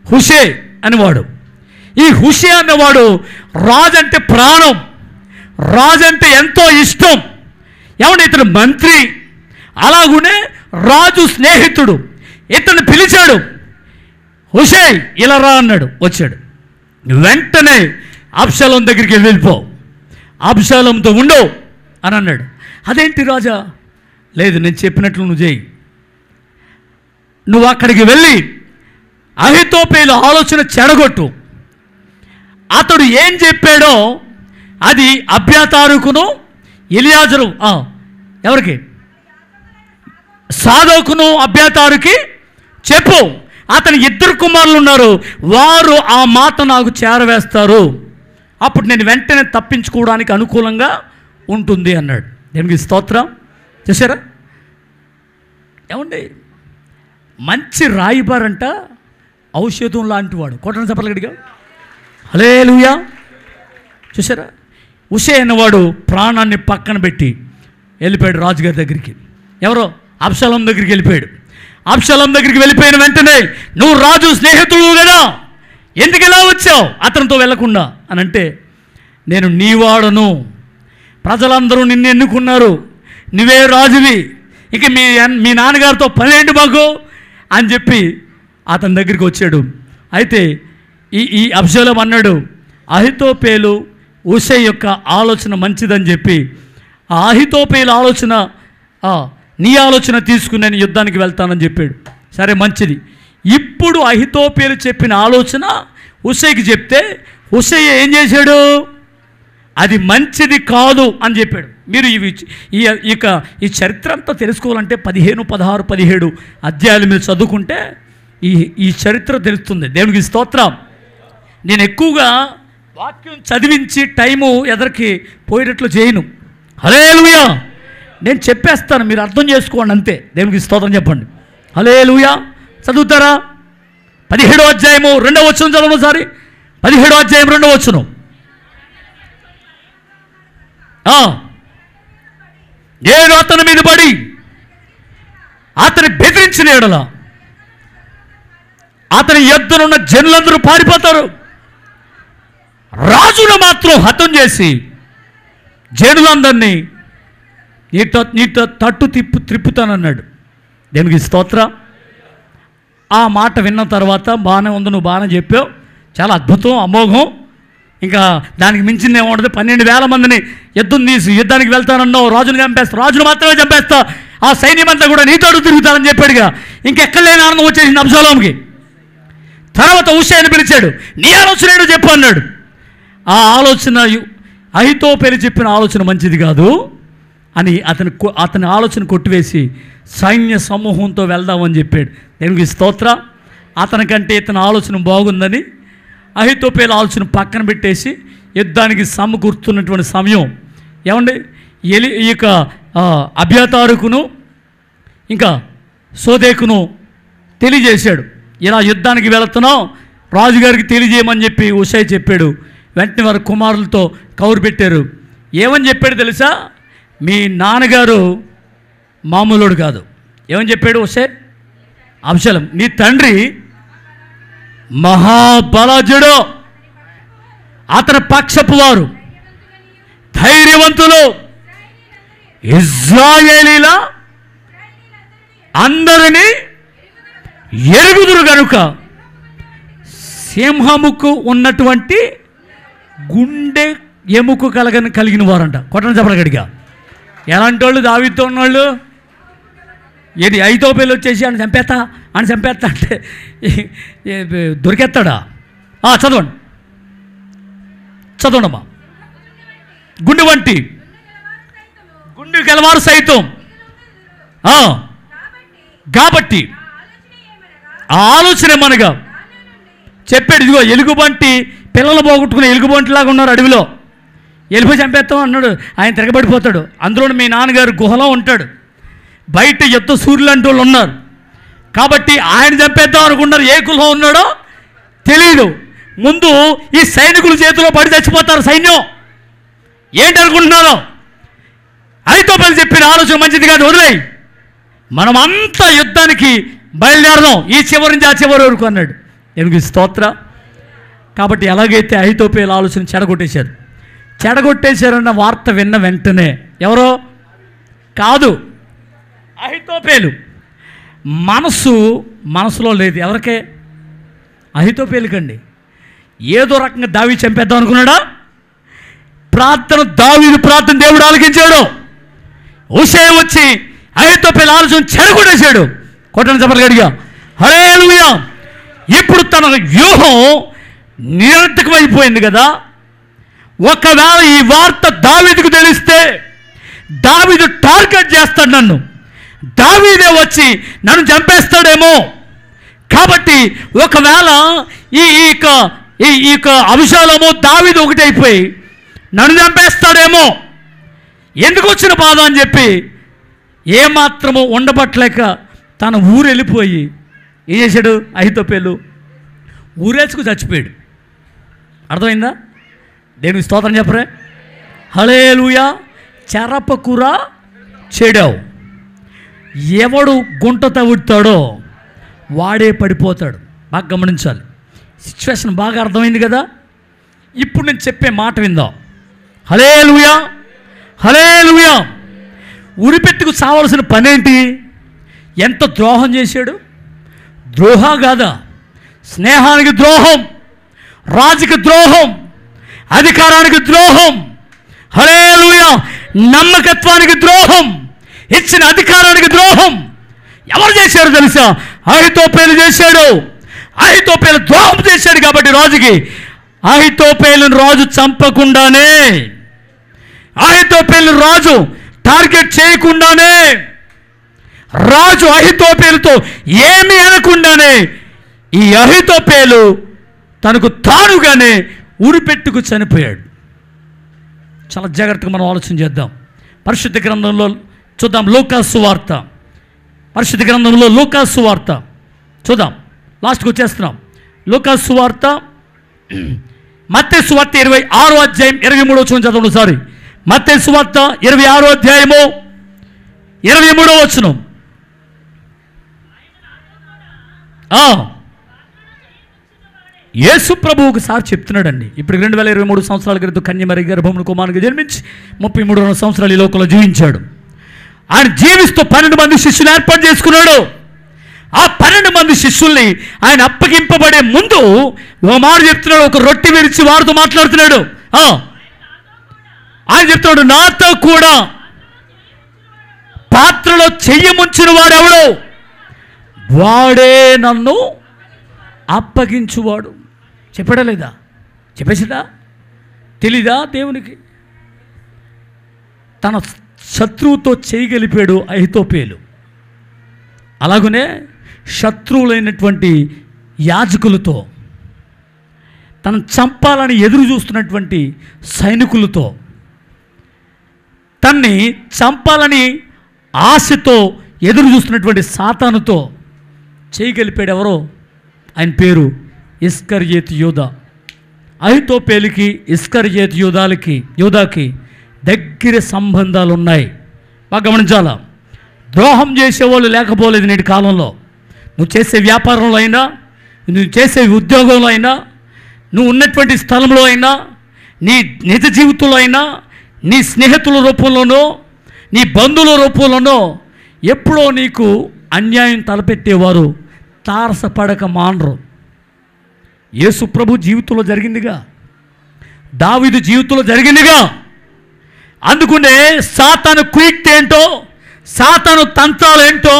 హుషే అనేవాడు. ఈ హుషే అన్నవాడు రాజు అంటే ప్రాణం, రాజు అంటే ఎంతో ఇష్టం. ఏమంటే ఇతను మంత్రి, అలాగునే రాజు స్నేహితుడు. ఇతను పిలిచాడు, హుషే ఇలా రా అన్నాడు. వచ్చాడు. వెంటనే అబ్షాలోం దగ్గరికి వెళ్ళిపో, అబ్షాలోంతో ఉండు అని అన్నాడు. అదేంటి రాజా? లేదు, నేను చెప్పినట్లు నువ్వు చేయి. నువ్వు అక్కడికి వెళ్ళి అహీతోపెలు ఆలోచన చెడగొట్టు. అతడు ఏం చెప్పాడో అది అబ్యాతారుకును ఎలియాజరు, ఎవరికి? సాదోకును అబ్యాతారుకి చెప్పు. అతని 2 కుమారులు ఉన్నారు, వారు ఆ మాట నాకు చేరవేస్తారు. అప్పుడు నేను వెంటనే తప్పించుకోవడానికి అనుకూలంగా ఉంటుంది అన్నాడు. దేనికి స్తోత్రం. చూసారా ఏమండి? మంచి రాయిబారంట ఔషధం లాంటి వాడు. కొట్టని చెప్పగలిగా. హల్లెలూయా. చూసారా, ఉషే అన్నవాడు ప్రాణాన్ని పక్కన పెట్టి వెళ్ళిపోయాడు రాజుగారి దగ్గరికి. ఎవరో అబ్షాలోం దగ్గరికి వెళ్ళిపోయాడు. అబ్షాలోం దగ్గరికి వెళ్ళిపోయిన వెంటనే, నువ్వు రాజు స్నేహితుడు కదా, ఎందుకు ఇలా వచ్చావు అతనితో వెళ్లకుండా అని అంటే, నేను నీవాడను, ప్రజలందరూ నిన్ను ఎన్నుకున్నారు, నువ్వే రాజువి, ఇక మీ నాన్నగారితో పనేంటి మాకు అని చెప్పి అతని దగ్గరికి వచ్చాడు. అయితే ఈ అబ్షాలోం అన్నాడు, అహీతోపెలు ఉషై యొక్క ఆలోచన మంచిదని చెప్పి, ఆ అహీతోపెలు ఆలోచన నీ ఆలోచన తీసుకుని నేను యుద్ధానికి వెళ్తానని చెప్పాడు. సరే మంచిది. ఇప్పుడు అహీతోపెలు చెప్పిన ఆలోచన ఉషైకి చెప్తే ఉషై ఏం చేశాడు? అది మంచిది కాదు అని చెప్పాడు. మీరు ఈ చరిత్ర అంతా తెలుసుకోవాలంటే 15, 16, 17 అధ్యాయాలు మీరు చదువుకుంటే ఈ చరిత్ర తెలుస్తుంది. దేవునికి స్తోత్రం. నేను ఎక్కువగా వాక్యం చదివించి టైము ఎదరికి పోయేటట్లు చేయను. హల్లెలూయా. నేను చెప్పేస్తాను, మీరు అర్థం చేసుకోండి అంతే. దేవునికి స్తోత్రం చెప్పండి. హల్లెలూయా. చదువుతారా? 17వ అధ్యాయము 2వ వచనం చదవండి ఒకసారి. 17వ అధ్యాయం 2వ వచనం. నేను అతని మీద పడి అతని బెదిరించిన ఎడల అతని యొద్దనున్న జనులందరూ పారిపోతారు, రాజును మాత్రం హతం చేసి జనులందరినీ నీతో తట్టు త్రిప్పుతానన్నాడు. దేనికి స్తోత్రం. ఆ మాట విన్న తర్వాత బాగానే ఉంది, నువ్వు బాగానే చెప్పావు, చాలా అద్భుతం, అమోఘం, ఇంకా దానికి మించింది ఏముంటుంది, 12,000 మందిని యుద్ధానికి వెళ్తానన్నావు, రాజుని చంపేస్తా, రాజును మాత్రమే చంపేస్తా, ఆ సైన్యమంతా కూడా నీతో తిరుగుతానని చెప్పాడుగా. ఇంకెక్కడలేని ఆనందం వచ్చేసింది అబ్షాలోంకి. తర్వాత ఉషైని పిలిచాడు, నీ ఆలోచన ఏంటో చెప్పు అన్నాడు. ఆ ఆలోచన అహీతోపెలు చెప్పిన ఆలోచన మంచిది కాదు అని అతని ఆలోచన కొట్టివేసి సైన్య సమూహంతో వెళ్దామని చెప్పాడు. దేనికి స్తోత్రం. అతనికంటే ఇతని ఆలోచన బాగుందని అహీతోపెలు ఆలోచన పక్కన పెట్టేసి యుద్ధానికి సమకూర్చున్నటువంటి సమయం ఏమండి, ఇక అబ్యాతారుకును ఇంకా సోదేకును తెలియజేశాడు, ఇలా యుద్ధానికి వెళుతున్నాం, రాజుగారికి తెలియజేయమని చెప్పి ఉషై చెప్పాడు. వెంటనే వారి కుమారులతో కౌరు పెట్టారు. ఏమని చెప్పాడు తెలుసా? మీ నాన్నగారు మామూలుడు కాదు. ఏమని చెప్పాడు ఉషై? అబ్షాలోం, నీ తండ్రి మహాబలజుడు, అతని పక్షపు వారు ధైర్యవంతులు, ఇశ్రాయేలీల అందరినీ ఎరుగుదురు గనుక సింహముకు ఉన్నటువంటి గుండె ఎముక కలిగిన వారంట. కొట్టని చెప్పగడిగా. ఎలాంటి వాళ్ళు? దావీదుతో ఉన్నవాళ్ళు. ఏంటి అహీతోపెలు వచ్చేసి అని చంపేస్తా అంటే దొరికేస్తాడా? చదవండమ్మా. గుండె వంటి గుండె గలవారు సైతం. కాబట్టి ఆ ఆలోచన ఏమనగా చెప్పాడు, ఇదిగో ఎలుగుబంటి పిల్లలు పోగొట్టుకుని ఎలుగుబంటిలాగా ఉన్నారు అడవిలో, ఎలుగు చంపేస్తాం అన్నాడు. ఆయన తిరగబడిపోతాడు. అందులో మీ నాన్నగారు గుహలో ఉంటాడు, బయట యుద్ధ సూర్యులు అంటూ వాళ్ళు ఉన్నారు. కాబట్టి ఆయన చంపేద్దాం అనుకున్నారు. ఏ గుహలో ఉన్నాడో తెలియదు. ముందు ఈ సైనికుల చేతిలో పడి చచ్చిపోతారు సైన్యం. ఏంటనుకుంటున్నారో? అహీతోపెలు చెప్పిన ఆలోచన మంచిది కాదు, వదిలేయి, మనమంతా యుద్ధానికి బయలుదేరదాం, ఈ చివరి నుంచి ఆ చివరి వరకు అన్నాడు. ఎందుకు స్తోత్రం. కాబట్టి ఎలాగైతే అహీతోపెలు ఆలోచన చెడగొట్టేశారన్న వార్త విన్న వెంటనే ఎవరో కాదు, అహీతోపెలు మనసులో లేదు. ఎవరికే? అహీతోపెలుకండి. ఏదో రకంగా దావీదు చంపేద్దాం అనుకున్నాడా? దావీదు ప్రార్థన దేవుడు ఆలకించాడు. హుషై వచ్చి అహీతోపెలు ఆలోచన చెడగొట్టేశాడు. కొట్టని చెప్పలు గడిగా హల్లెలూయా. ఇప్పుడు తన వ్యూహం నిరర్థకమైపోయింది కదా. ఒకవేళ ఈ వార్త దావీదుకు తెలిస్తే దావీదు టార్గెట్ చేస్తాడు, నన్ను దావీదే వచ్చి నన్ను చంపేస్తాడేమో. కాబట్టి ఒకవేళ ఈ అభిషాలము దావీదు ఒకటైపోయి నన్ను చంపేస్తాడేమో, ఎందుకు వచ్చిన బాధ అని చెప్పి ఏమాత్రము ఉండబట్టలేక తన ఊరు వెళ్ళిపోయి ఏం చేశాడు? అహీతోపెలు ఊరేసుకు చచ్చిపోయాడు. అర్థమైందా? దేవునికి స్తోత్రం చెప్పరే. హల్లెలూయా. చెరపకురా చెడావు. ఎవడు గుంట తవ్వుతాడో వాడే పడిపోతాడు. బాగా గమనించాలి. సిచ్యువేషన్ బాగా అర్థమైంది కదా. ఇప్పుడు నేను చెప్పే మాట విందాం. హల్లెలూయా, హల్లెలూయా. ఉరిపెట్టుకు చావాల్సిన పనేంటి? ఎంత ద్రోహం చేశాడు? ద్రోహం కాదా, స్నేహానికి ద్రోహం, రాజుకి ద్రోహం, అధికారానికి ద్రోహం, హల్లెలూయా, నమ్మకత్వానికి ద్రోహం, ఇచ్చిన అధికారానికి ద్రోహం. ఎవరు చేశారు తెలుసా? అహీతోపెలు చేశాడు. అహీతోపెలు ద్రోహం చేశాడు కాబట్టి రాజుకి అహీతోపెలును రాజు చంపకుండానే, అహీతోపెలును రాజు టార్గెట్ చేయకుండానే, రాజు అహీతోపెలుతో ఏమీ అనకుండానే ఈ అహీతోపెలు తనకు తానుగానే ఉరిపెట్టుకు చనిపోయాడు. చాలా జాగ్రత్తగా మనం ఆలోచన చేద్దాం. పరిశుద్ధ గ్రంథంలో చూద్దాం. లూకాసు వార్త, పరిశుద్ధ గ్రంథంలో లూకాసు వార్త చూద్దాం. లాస్ట్కి వచ్చేస్తున్నాం. లూకాసు వార్త, మత్తయి సువార్త 26వ అధ్యాయం 23వ వచనం చదవండి. సారీ, మత్తయి సువార్త 26వ అధ్యాయము 23వ వచనం. యేసు ప్రభు ఒకసారి చెప్తున్నాడండి. ఇప్పుడు 2023 సంవత్సరాల క్రితం కన్యమరి గర్భమును కుమారునికి జన్మించి 33 సంవత్సరాలు ఈ లోకంలో జీవించాడు. ఆయన జీవిస్తూ 12 మంది శిష్యులు ఏర్పాటు చేసుకున్నాడు. ఆ 12 మంది శిష్యుల్ని ఆయన అప్పగింపబడే ముందు ఓ మాట చెప్తున్నాడు. ఒక రొట్టె విరిచి వారితో మాట్లాడుతున్నాడు. ఆయన చెప్తున్నాడు, నాతో కూడా పాత్రలో చెయ్యి ముంచిన వాడెవడో వాడే నన్ను అప్పగించువాడు. చెప్పడా లేదా? చెప్పేసిదా? తెలీదా దేవునికి? తన శత్రువుతో చేయగలిపాడు అహీతోపెలు. అలాగనే శత్రువులైనటువంటి యాజకులతో, తను చంపాలని ఎదురు చూస్తున్నటువంటి సైనికులతో, తన్ని చంపాలని ఆశతో ఎదురు చూస్తున్నటువంటి సాతానుతో చేయగలిపాడు. ఎవరో? ఆయన పేరు ఇస్కరియోతు యూదా. అహీతోపెలుకి ఇస్కరియోతు యూదాకి దగ్గర సంబంధాలు ఉన్నాయి. బాగా గమనించాలా. ద్రోహం చేసేవాళ్ళు లేకపోలేదు నేటి కాలంలో. నువ్వు చేసే వ్యాపారంలో అయినా, నువ్వు చేసే ఉద్యోగంలో అయినా, నువ్వు ఉన్నటువంటి స్థలంలో అయినా, నీ నిజ జీవితంలో అయినా, నీ స్నేహితుల రూపంలోనో, నీ బంధువుల రూపంలోనో ఎప్పుడో నీకు అన్యాయం తలపెట్టేవారు తారసపడక మానరు. యేసు ప్రభు జీవితంలో జరిగిందిగా, దావీదు జీవితంలో జరిగిందిగా. అందుకనే సాతాను కుయుక్తి ఏంటో, సాతాను తంత్రాలు ఏంటో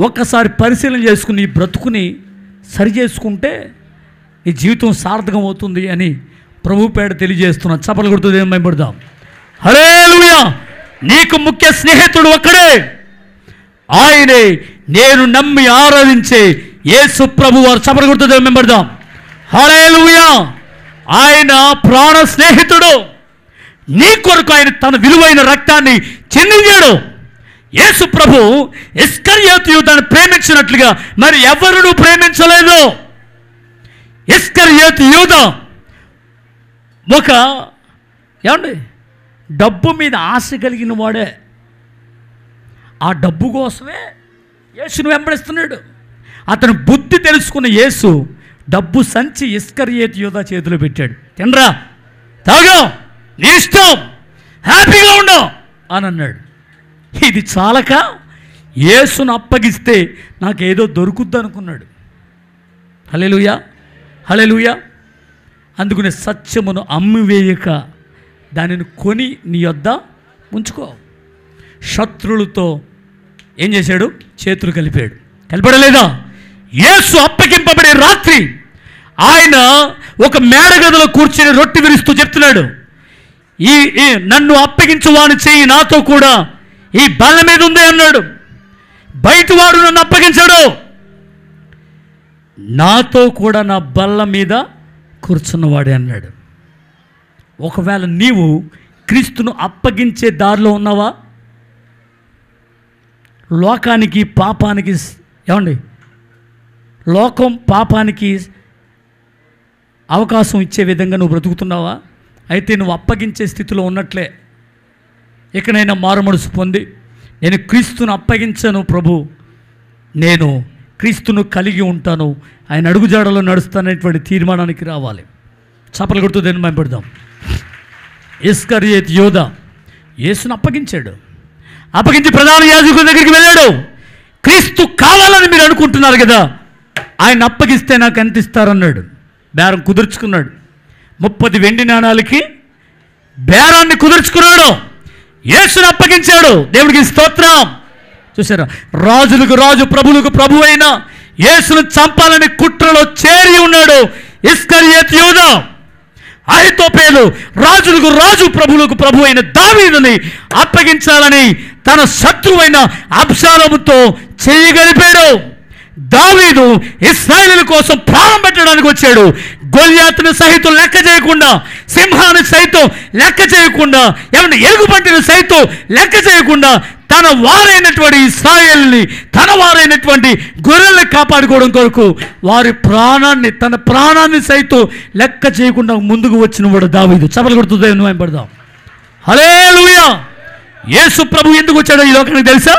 ఒక్కసారి పరిశీలన చేసుకుని నీ బ్రతుకుని సరి చేసుకుంటే నీ జీవితం సార్థకం అవుతుంది అని ప్రభు పేడ తెలియజేస్తున్నా. చప్పలు కొడుతూ దేవుని మహిమపడదాం. హల్లెలూయా. నీకు ముఖ్య స్నేహితుడు ఒక్కడే, ఆయనే నేను నమ్మి ఆరాధించే యేసు ప్రభు వారు. చప్పలు కొడుతూ దేవుని మహిమపడదాం. హల్లెలూయా. ఆయన ప్రాణ స్నేహితుడు. నీ కొరకు ఆయన తన విలువైన రక్తాన్ని చిందించాడు. యేసు ప్రభు ఇస్కరియోతు యూదాను ప్రేమించినట్లుగా మరి ఎవరును ప్రేమించలేదు. ఇస్కరియోతు యూదా ఒక ఏమండి డబ్బు మీద ఆశ కలిగిన వాడే. ఆ డబ్బు కోసమే యేసును వెంబడిస్తున్నాడు. అతను బుద్ధి తెలుసుకున్న యేసు డబ్బు సంచి ఇస్కరియోతు యూదా చేతిలో పెట్టాడు. తినరా, తాగా, నీ ఇష్టం, హ్యాపీగా ఉండవు అని అన్నాడు. ఇది చాలక యేసును అప్పగిస్తే నాకేదో దొరుకుద్ది అనుకున్నాడు. హల్లెలూయా, హల్లెలూయా. అందుకనే సత్యమును అమ్మివేయక దానిని కొని నీ యొద్ద ఉంచుకో. శత్రువులతో ఏం చేశాడు? చేతులు కలిపాడు. కలిపడలేదా? యేసు అప్పగింపబడే రాత్రి ఆయన ఒక మేడగదిలో కూర్చొని రొట్టె విరుస్తూ చెప్తున్నాడు, ఈ నన్ను అప్పగించువాని చెయ్యి నాతో కూడా ఈ బల్ల మీద ఉంది అన్నాడు. బయటవాడు నన్ను అప్పగించాడు, నాతో కూడా నా బల్ల మీద కూర్చున్నవాడే అన్నాడు. ఒకవేళ నీవు క్రీస్తును అప్పగించే దారిలో ఉన్నావా? లోకానికి పాపానికి ఏమండి, లోకం పాపానికి అవకాశం ఇచ్చే విధంగా నువ్వు బ్రతుకుతున్నావా? అయితే నువ్వు అప్పగించే స్థితిలో ఉన్నట్లే. ఇకనైనా మారుమనసు పొంది నేను క్రీస్తును అప్పగించను ప్రభు, నేను క్రీస్తును కలిగి ఉంటాను, ఆయన అడుగుజాడలో నడుస్తాననేటువంటి తీర్మానానికి రావాలి. చప్పలు కొడుతూ దేన్ని భయపడదాం. ఇస్కరియోతు యోధ యేసును అప్పగించాడు. అప్పగించి ప్రధాన యాజకుల దగ్గరికి వెళ్ళాడు. క్రీస్తు కావాలని మీరు అనుకుంటున్నారు కదా, ఆయన అప్పగిస్తే నాకు ఎంత ఇస్తారన్నాడు. బేరం కుదుర్చుకున్నాడు. 30 వెండి నాణాలకి బేరాన్ని కుదుర్చుకున్నాడు. యేసును అప్పగించాడు. దేవుడికి స్తోత్రం. చూసారా, రాజులకు రాజు ప్రభులకు ప్రభు అయిన యేసును చంపాలని కుట్రలో చేరి ఉన్నాడు ఇస్కరియోతు యోధ. అహితోపేలు రాజులకు రాజు ప్రభులకు ప్రభు అయిన దావీదుని అప్పగించాలని తన శత్రువైన అబ్షాలోముతో చేయగలిపాడు. దావీదు ఇశ్రాయేలు కోసం ప్రాణం పెట్టడానికి వచ్చాడు. గొల్యాతును సైతం లెక్క చేయకుండా, సింహాన్ని సైతం లెక్క చేయకుండా, ఏమన్నా ఎలుగుబంటిని సైతం లెక్క చేయకుండా తన వారైనటువంటి ఇశ్రాయేలుని, తన వారైనటువంటి గొర్రెల్ని కాపాడుకోవడం కొరకు వారి ప్రాణాన్ని, తన ప్రాణాన్ని సైతం లెక్క చేయకుండా ముందుకు వచ్చిన వాడు దావీదు. చపలు కొడుతుంది మేము పడదాం. హల్లెలూయా. యేసు ప్రభు ఎందుకు వచ్చాడో ఈ లోకానికి తెలుసా?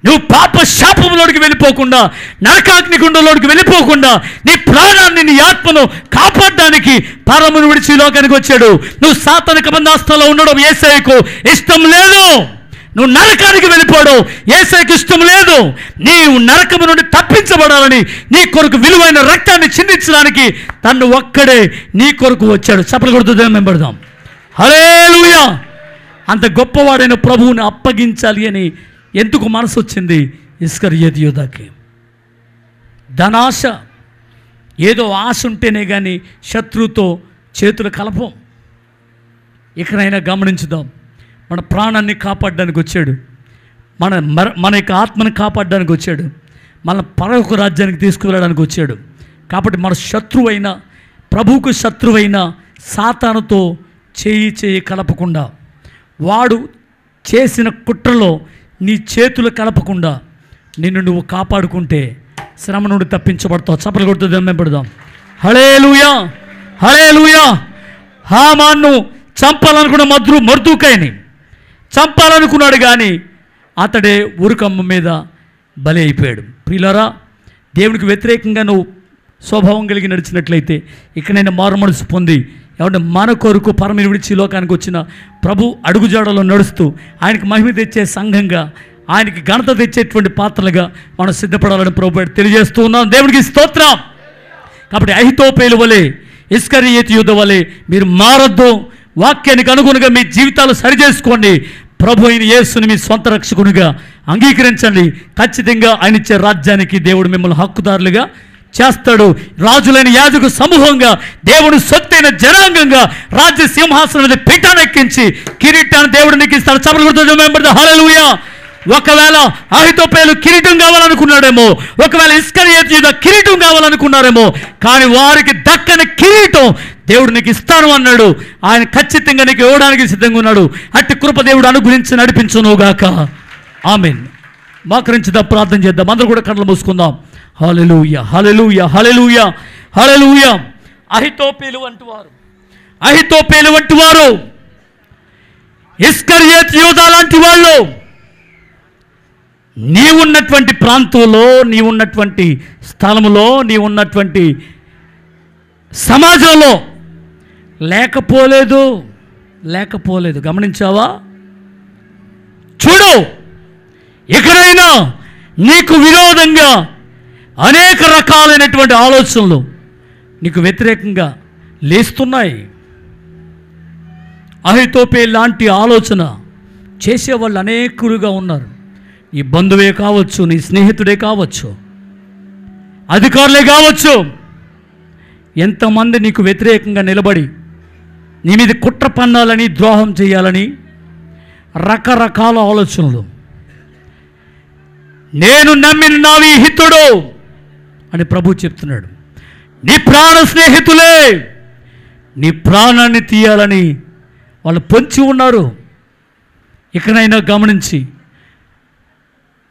నువ్వు పాప శాపంలోనికి వెళ్ళిపోకుండా, నరకాగ్ని గుండంలోనికి వెళ్ళిపోకుండా నీ ప్రాణాన్ని, నీ ఆత్మను కాపాడడానికి పరమును విడిచి లోకానికి వచ్చాడు. నువ్వు సాతాను కబంధాస్థంలో ఉండడం యేసయ్యకు ఇష్టం లేదు. నువ్వు నరకానికి వెళ్ళిపోవడం యేసయ్యకు ఇష్టం లేదు. నీవు నరకము నుండి తప్పించబడాలని నీ కొరకు విలువైన రక్తాన్ని చిందించడానికి తను ఒక్కడే నీ కొరకు వచ్చాడు. చప్పలు కొడుతూ మేము పడదాం. హల్లెలూయా. అంత గొప్పవాడైన ప్రభువుని అప్పగించాలి అని ఎందుకు మనసు వచ్చింది ఇస్కరియోతు యోధాకి? ధనాశ. ఏదో ఆశ ఉంటేనే కానీ శత్రువుతో చేతులు కలపం. ఇకనైనా గమనించుదాం. మన ప్రాణాన్ని కాపాడడానికి వచ్చాడు, మన యొక్క ఆత్మని కాపాడడానికి వచ్చాడు, మన పరలోక రాజ్యానికి తీసుకువెళ్ళడానికి వచ్చాడు. కాబట్టి మన శత్రువైన, ప్రభువుకు శత్రువైన సాతానుతో చేయి కలపకుండా, వాడు చేసిన కుట్రలో నీ చేతులు కలపకుండా నిన్ను నువ్వు కాపాడుకుంటే శ్రమ నుండి తప్పించబడతావు. చప్పలు కొడుతూ మేము పెడదాం. హల్లెలూయా, హల్లెలూయా. హామాను చంపాలనుకున్న మర్దూకైని చంపాలనుకున్నాడు, కానీ అతడే ఉరుకమ్మ మీద బలి అయిపోయాడు. ప్రియులారా, దేవునికి వ్యతిరేకంగా నువ్వు స్వభావం కలిగి నడిచినట్లయితే ఇకనైనా మారు మనసు పొంది ఏమంటే మన కొరకు పరమని విడిచి లోకానికి వచ్చిన ప్రభు అడుగుజాడలో నడుస్తూ ఆయనకు మహిమ తెచ్చే సంఘంగా, ఆయనకి ఘనత తెచ్చేటువంటి పాత్రలుగా మనం సిద్ధపడాలని ప్రభు తెలియజేస్తూ ఉన్నాం. దేవునికి స్తోత్రం. కాబట్టి అహితోపేలు వలె, ఇస్కరియోతు యోధ వలె మీరు మారొద్దు. వాక్యానికి అనుగుణంగా మీ జీవితాలు సరిచేసుకోండి. ప్రభు అయిన యేసుని మీ సొంత రక్షకునిగా అంగీకరించండి. ఖచ్చితంగా ఆయన ఇచ్చే రాజ్యానికి దేవుడు మిమ్మల్ని హక్కుదారులుగా చేస్తాడు. రాజులైన యాజకు సమూహంగా, దేవుని సొత్తైన జనాంగంగా రాజ్య సింహాసనం మీద పీఠాన్ని ఎక్కించి కిరీటాన్ని దేవుడు నీకు ఇస్తాడు. చప్పలు కొడుతూ హల్లెలూయా. ఒకవేళ అహితోపేలు కిరీటం కావాలనుకున్నాడేమో, ఒకవేళ ఇస్కరియోతు యోధ కిరీటం కావాలనుకున్నారేమో, కానీ వారికి దక్కని కిరీటం దేవుడు నీకు ఇస్తాను అన్నాడు. ఆయన ఖచ్చితంగా నీకు ఇవ్వడానికి సిద్ధంగా ఉన్నాడు. అట్టి కృప దేవుడు అనుగ్రహించి నడిపించునుగాక. ఆమేన్. మోకరించుదాం, ప్రార్థన చేద్దాం. అందరూ కూడా కళ్ళు మూసుకుందాం. హల్లెలూయా, హల్లెలూయా, హల్లెలూయా, హల్లెలూయా. అహితోపేలు వంటి వారు, ఇస్కరియోతు యోధ లాంటి వాళ్ళు నీవున్నటువంటి ప్రాంతంలో, నీవున్నటువంటి స్థలంలో, నీవున్నటువంటి సమాజంలో లేకపోలేదు. గమనించావా? చూడు, ఎక్కడైనా నీకు విరోధంగా అనేక రకాలైనటువంటి ఆలోచనలు నీకు వ్యతిరేకంగా లేస్తున్నాయి. అహితోపేలు లాంటి ఆలోచన చేసేవాళ్ళు అనేకులుగా ఉన్నారు. నీ బంధువే కావచ్చు, నీ స్నేహితుడే కావచ్చు, అధికారులే కావచ్చు. ఎంతమంది నీకు వ్యతిరేకంగా నిలబడి నీ మీద కుట్ర పన్నాలని, ద్రోహం చేయాలని రకరకాల ఆలోచనలు. నేను నమ్మిన నా విహితుడు అని ప్రభు చెప్తున్నాడు. నీ ప్రాణ స్నేహితులే నీ ప్రాణాన్ని తీయాలని వాళ్ళు పొంచి ఉన్నారు. ఇకనైనా గమనించి,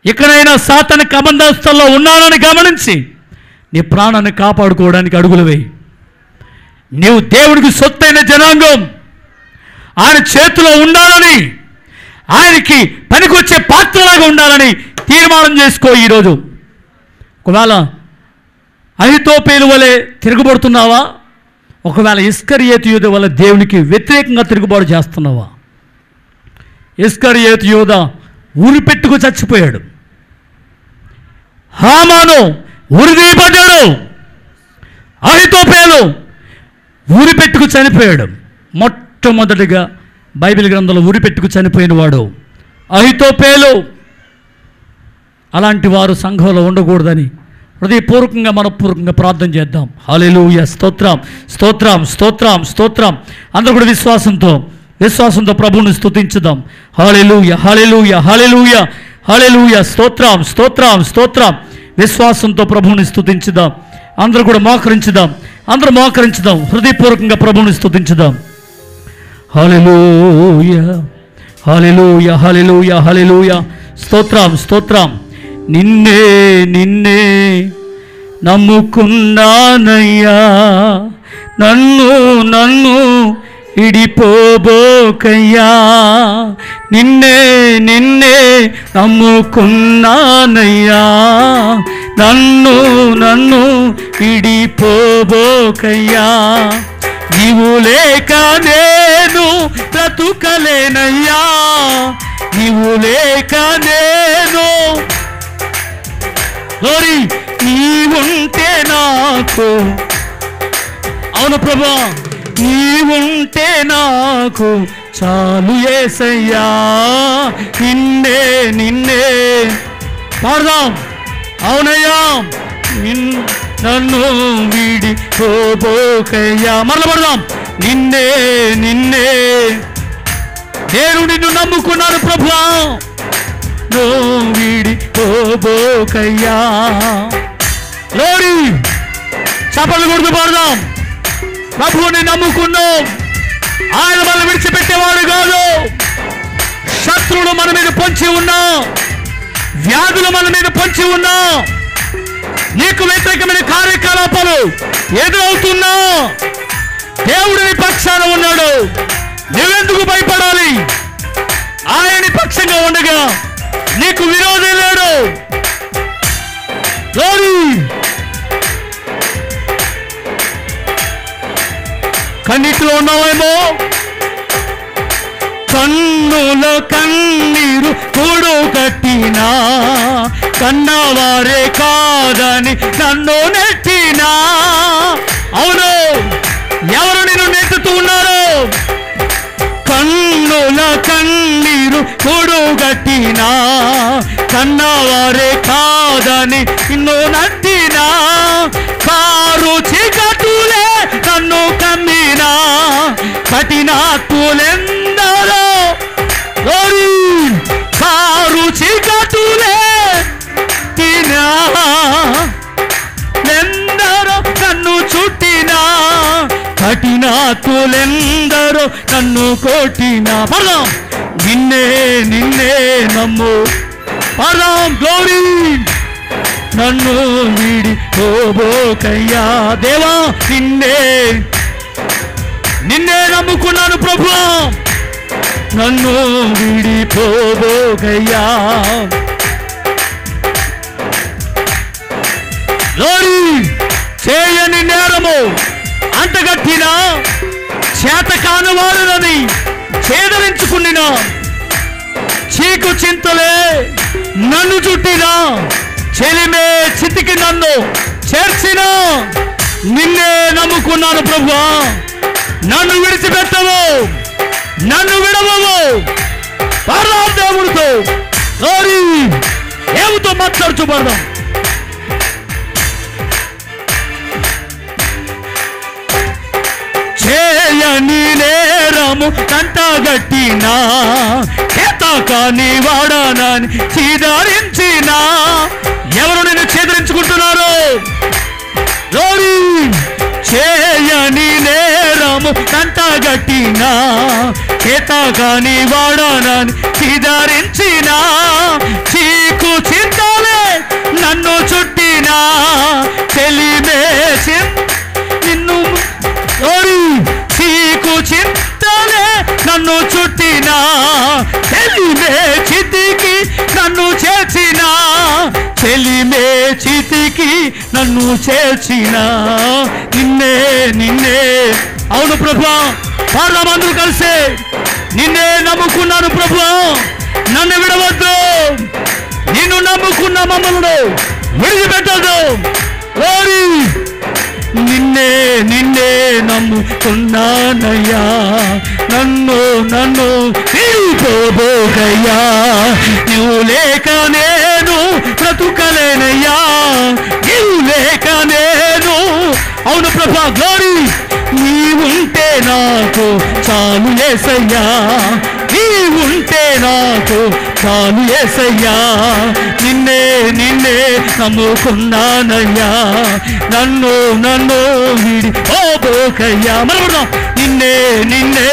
ఇకనైనా సాతాను కబంధస్థల్లో ఉన్నానని గమనించి నీ ప్రాణాన్ని కాపాడుకోవడానికి అడుగులు వేయి. నీవు దేవుడికి సొత్తైన జనాంగం, ఆయన చేతిలో ఉండాలని, ఆయనకి పనికొచ్చే పాత్రలాగా ఉండాలని తీర్మానం చేసుకో. ఈరోజు ఒకవేళ అహితోపేలు వలె తిరుగుబడుతున్నావా? ఒకవేళ ఇస్కరియోతు యూదా వల్ల దేవునికి వ్యతిరేకంగా తిరుగుబాటు చేస్తున్నావా? ఇస్కరియోతు యూదా ఉరిపెట్టుకు చచ్చిపోయాడు. హామాను ఉరిదీయబడ్డాడు. అహితోపేలు ఉరిపెట్టుకు చనిపోయాడు. మొట్టమొదటిగా బైబిల్ గ్రంథంలో ఉరిపెట్టుకు చనిపోయిన వాడు అహితోపేలు. అలాంటి వారు సంఘంలో ఉండకూడదని హృదయపూర్వకంగా మనపూర్వకంగా ప్రార్థన చేద్దాం. హల్లెలూయా, స్తోత్రం స్తోత్రం స్తోత్రం స్తోత్రం. అందరూ కూడా విశ్వాసంతో ప్రభువుని స్తుతించుదాం. హల్లెలూయా హల్లెలూయా హల్లెలూయా హల్లెలూయా, స్తోత్రం స్తోత్రం స్తోత్రం. విశ్వాసంతో ప్రభువుని స్తుతించుదాం. అందరూ కూడా మోకరించుదాం. హృదయపూర్వకంగా ప్రభువుని స్తుతించుదాం. హల్లెలూయా హల్లెలూయా హల్లెలూయా హల్లెలూయా, స్తోత్రం స్తోత్రం. నిన్నే నమ్ముకున్నానయ్యా, నన్ను ఇడిపోబోకయ్యా. నిన్నే నమ్ముకున్నానయ్యా, నన్ను ఇడిపోబోకయ్యా. నీవు లేక నేను బ్రతుకలేనయ్యా, నీవు లేక నేను. నీవుంటే నాకు, అవును ప్రభా, నీవుంటే నాకు చాలు యేసయ్యా. నిన్నే పాడదాం. అవునయ్యా, నన్ను వీడిపోబోకయ్యా. మరల పడదాం. నిన్నే నేను నిన్ను నమ్ముకున్నాను ప్రభువా, నువ్వు వీడిపోబోకయ్యా. లోడి చప్పట్లు కొడుతూ పాడదాం. ప్రభువుని నమ్ముకున్నాం, ఆయన మనం విడిచిపెట్టేవాడు కాదు. శత్రువులు మన మీద పొంచి ఉన్నా, వ్యాధులు మన మీద పొంచి ఉన్నా, నీకు వ్యతిరేకమైన కార్యకలాపాలు ఎదురవుతున్నా, దేవుడిని పక్షాన ఉన్నాడు. నువ్వెందుకు భయపడాలి? ఆయన పక్షంగా ఉండగా నీకు విరోధం లేడు. కన్నీటిలో ఉన్నావేమో, కన్నుల కన్నీరు కూడు కట్టినా, కన్నవారే కాదని నన్ను నెట్టినా. అవును, ఎవరు నిన్ను నెట్టుతూ ఉన్నారు? కన్నుల కన్నీరు కూడు కట్టినా, కన్నవారే కాదని నిన్ను నట్టినా. కారు చీకటులే నన్ను కమ్మినా, కఠినాత్ములెందరో. కారు చీకటులే తినా, ఎందరో నన్ను చుట్టినా, కఠినాత్ములెందరో నన్ను కొట్టినా. పడదాం. నిన్నే నమ్ము. పడదాం. గౌరీ నన్ను వీడిపోబోకయ్యా. దేవా, నిన్నే నమ్ముకున్నాను ప్రభువా, నన్ను వీడిపోబోకయ్యా. చేయని నేరము అంటగట్టినా, చేతకాని వాడునని చేదరించుకున్నా, చీకు చింతలే నన్ను చుట్టినా, చెలిమే చితికి నన్ను చేర్చినా. నిన్నే నమ్ముకున్నాను ప్రభువా, నన్ను విడిచిపెట్టవు, నన్ను విడవవు. ఏమితో మాట్లాడుచూపడదాం. చేయని నేరము కంటగట్టినా చేత కాని వాడానని చీదరించినా. ఎవరు నిన్ను చేదరించుకుంటున్నారు? చేయని నేరము కంటగట్టినా చేత కాని వాడానని చీదరించినా. చీకు చింతలే నన్ను చుట్టినా చెలిమే నిన్ను చీకు చింతలే నన్ను చుట్టినా చెలిమే చితికి నన్ను చేర్చినా. చెలిమే చితికి నన్ను చేర్చినా. నిన్నే నిన్నే అవును ప్రభువా, పార్లమందరూ కలిసే నిన్నే నమ్ముకున్నాను ప్రభువా, నన్ను విడవద్దు. నిన్ను నమ్ముకున్న మమ్మల్ని విడిచిపెట్టద్దు. నిన్నే నిన్నే నమ్ముకున్నానయ్యా, నన్ను నన్ను విడిపోబోకయ్యా. నువ్వు లేక నేను బ్రతుకలేనయ్యా, నీవు లేక నేను. అవును ప్రభా, గ్లోరీ. నీవుంటే నాకు చాలు యేసయ్యా, నీవుంటే నాకు చాలు యేసయ్యా. నిన్నే నిన్నే నమ్ముకున్నానయ్యా, నన్ను నన్ను విడిపోబోకయ్యా. మనమున్నాం. నిన్నే నిన్నే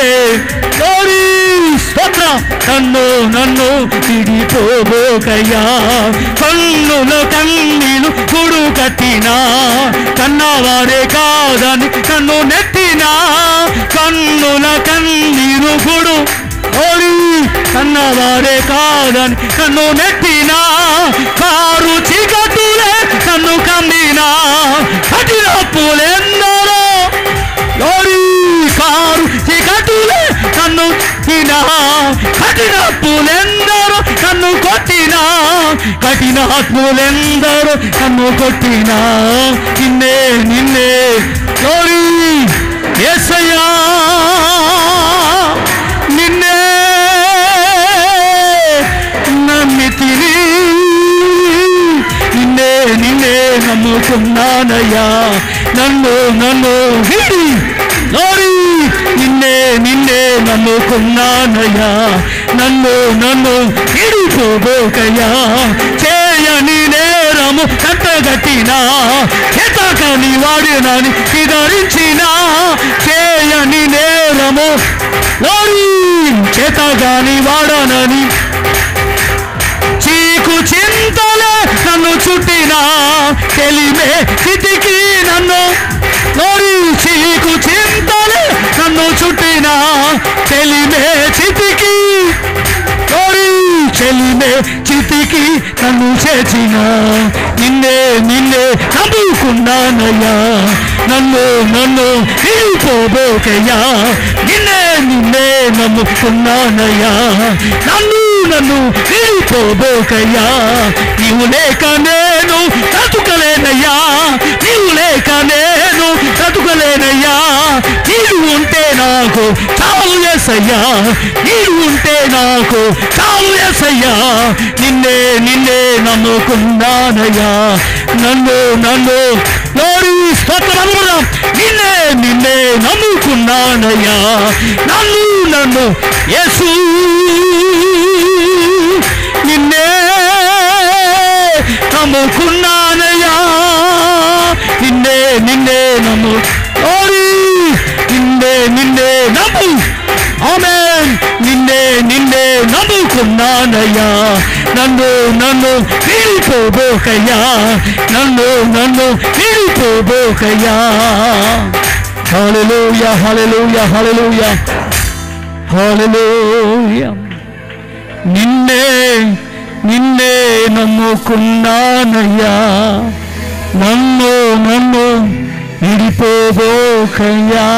స్తోత్రం. నన్ను నన్ను విడిపోబోకయ్యా. కన్నుల కన్నీలు గుడు కట్టినా కన్నవాడే కాదని కన్ను నెట్టినా. కన్నుల కన్నీరు గుడు కన్నవాడే కాదని కన్ను నెట్టినా. కారు చీకటులే కన్ను కమ్మినా కఠినప్పులెందరో. కారు చీకటులే కన్ను తినా కఠినప్పులెందరో కన్ను కొట్టినా. కఠినాత్ములెందరో కన్ను కొట్టినా. నిన్నే నిన్నే యేసయ్యా, నిన్నే నమ్మితిని. నిన్నే నిన్నే నమ్ముకున్నానయ్యా, నన్ను నన్ను విడి. నిన్నే నిన్నే నమ్ముకున్నానయ్యా, నన్ను నన్ను విడిపోబోకయ్యా. చేయని నేరము కంటగట్టినా చేత కాని వాడినని ధరించినా. చేయని నేరము చేత కాని వాడనని చీకు చింతలే నన్ను చుట్టినా చెలిమే చితికి నన్ను. చీకు చింతలే నన్ను చుట్టినా చెలిమే చితికి. చెలిమే చితికి నన్ను చేర్చిన. నిన్నే నిన్నే నమ్ముకున్నానయ్యా, నన్ను నన్ను విడిపోబోకయ్యా. నిన్నే నిన్నే నమ్ముకున్నానయ్యా, నన్ను నన్ను విడిపోబోకయ్యా. నీవు లేక నేను బ్రతుకలేనయ్యా, నీవు లేక నేను బ్రతుకలేనయ్యా. నీవు ఉంటే నాకు చాలు యేసయ్యా, నీవు ఉంటే నాకు చాలు యేసయ్యా. నిన్నే నిన్నే నమ్ముకున్నానయ్యా, నన్ను నన్ను స్తోత్రం. నిన్నే నిన్నే నమ్ముకున్నానయ్యా, నన్ను నన్ను యేసు. నిన్నే నమ్ముకున్నానయ్యా, నిన్నే నిన్నే నమ్ము. నిన్నే నిన్నే నమ్ము. ఆమేన్. నిన్నే నిన్నే నమ్ముకున్నానయ్యా, నన్ను నన్ను విడిపోబోకయ్యా, నన్ను నన్ను విడిపోబోకయ్యా. హల్లెలూయా హల్లెలూయా హల్లెలూయా హల్లెలూయా. నిన్నే నిన్నే నమ్ముకున్నానయ్యా, నన్ను నన్ను విడిపోబోకయ్యా.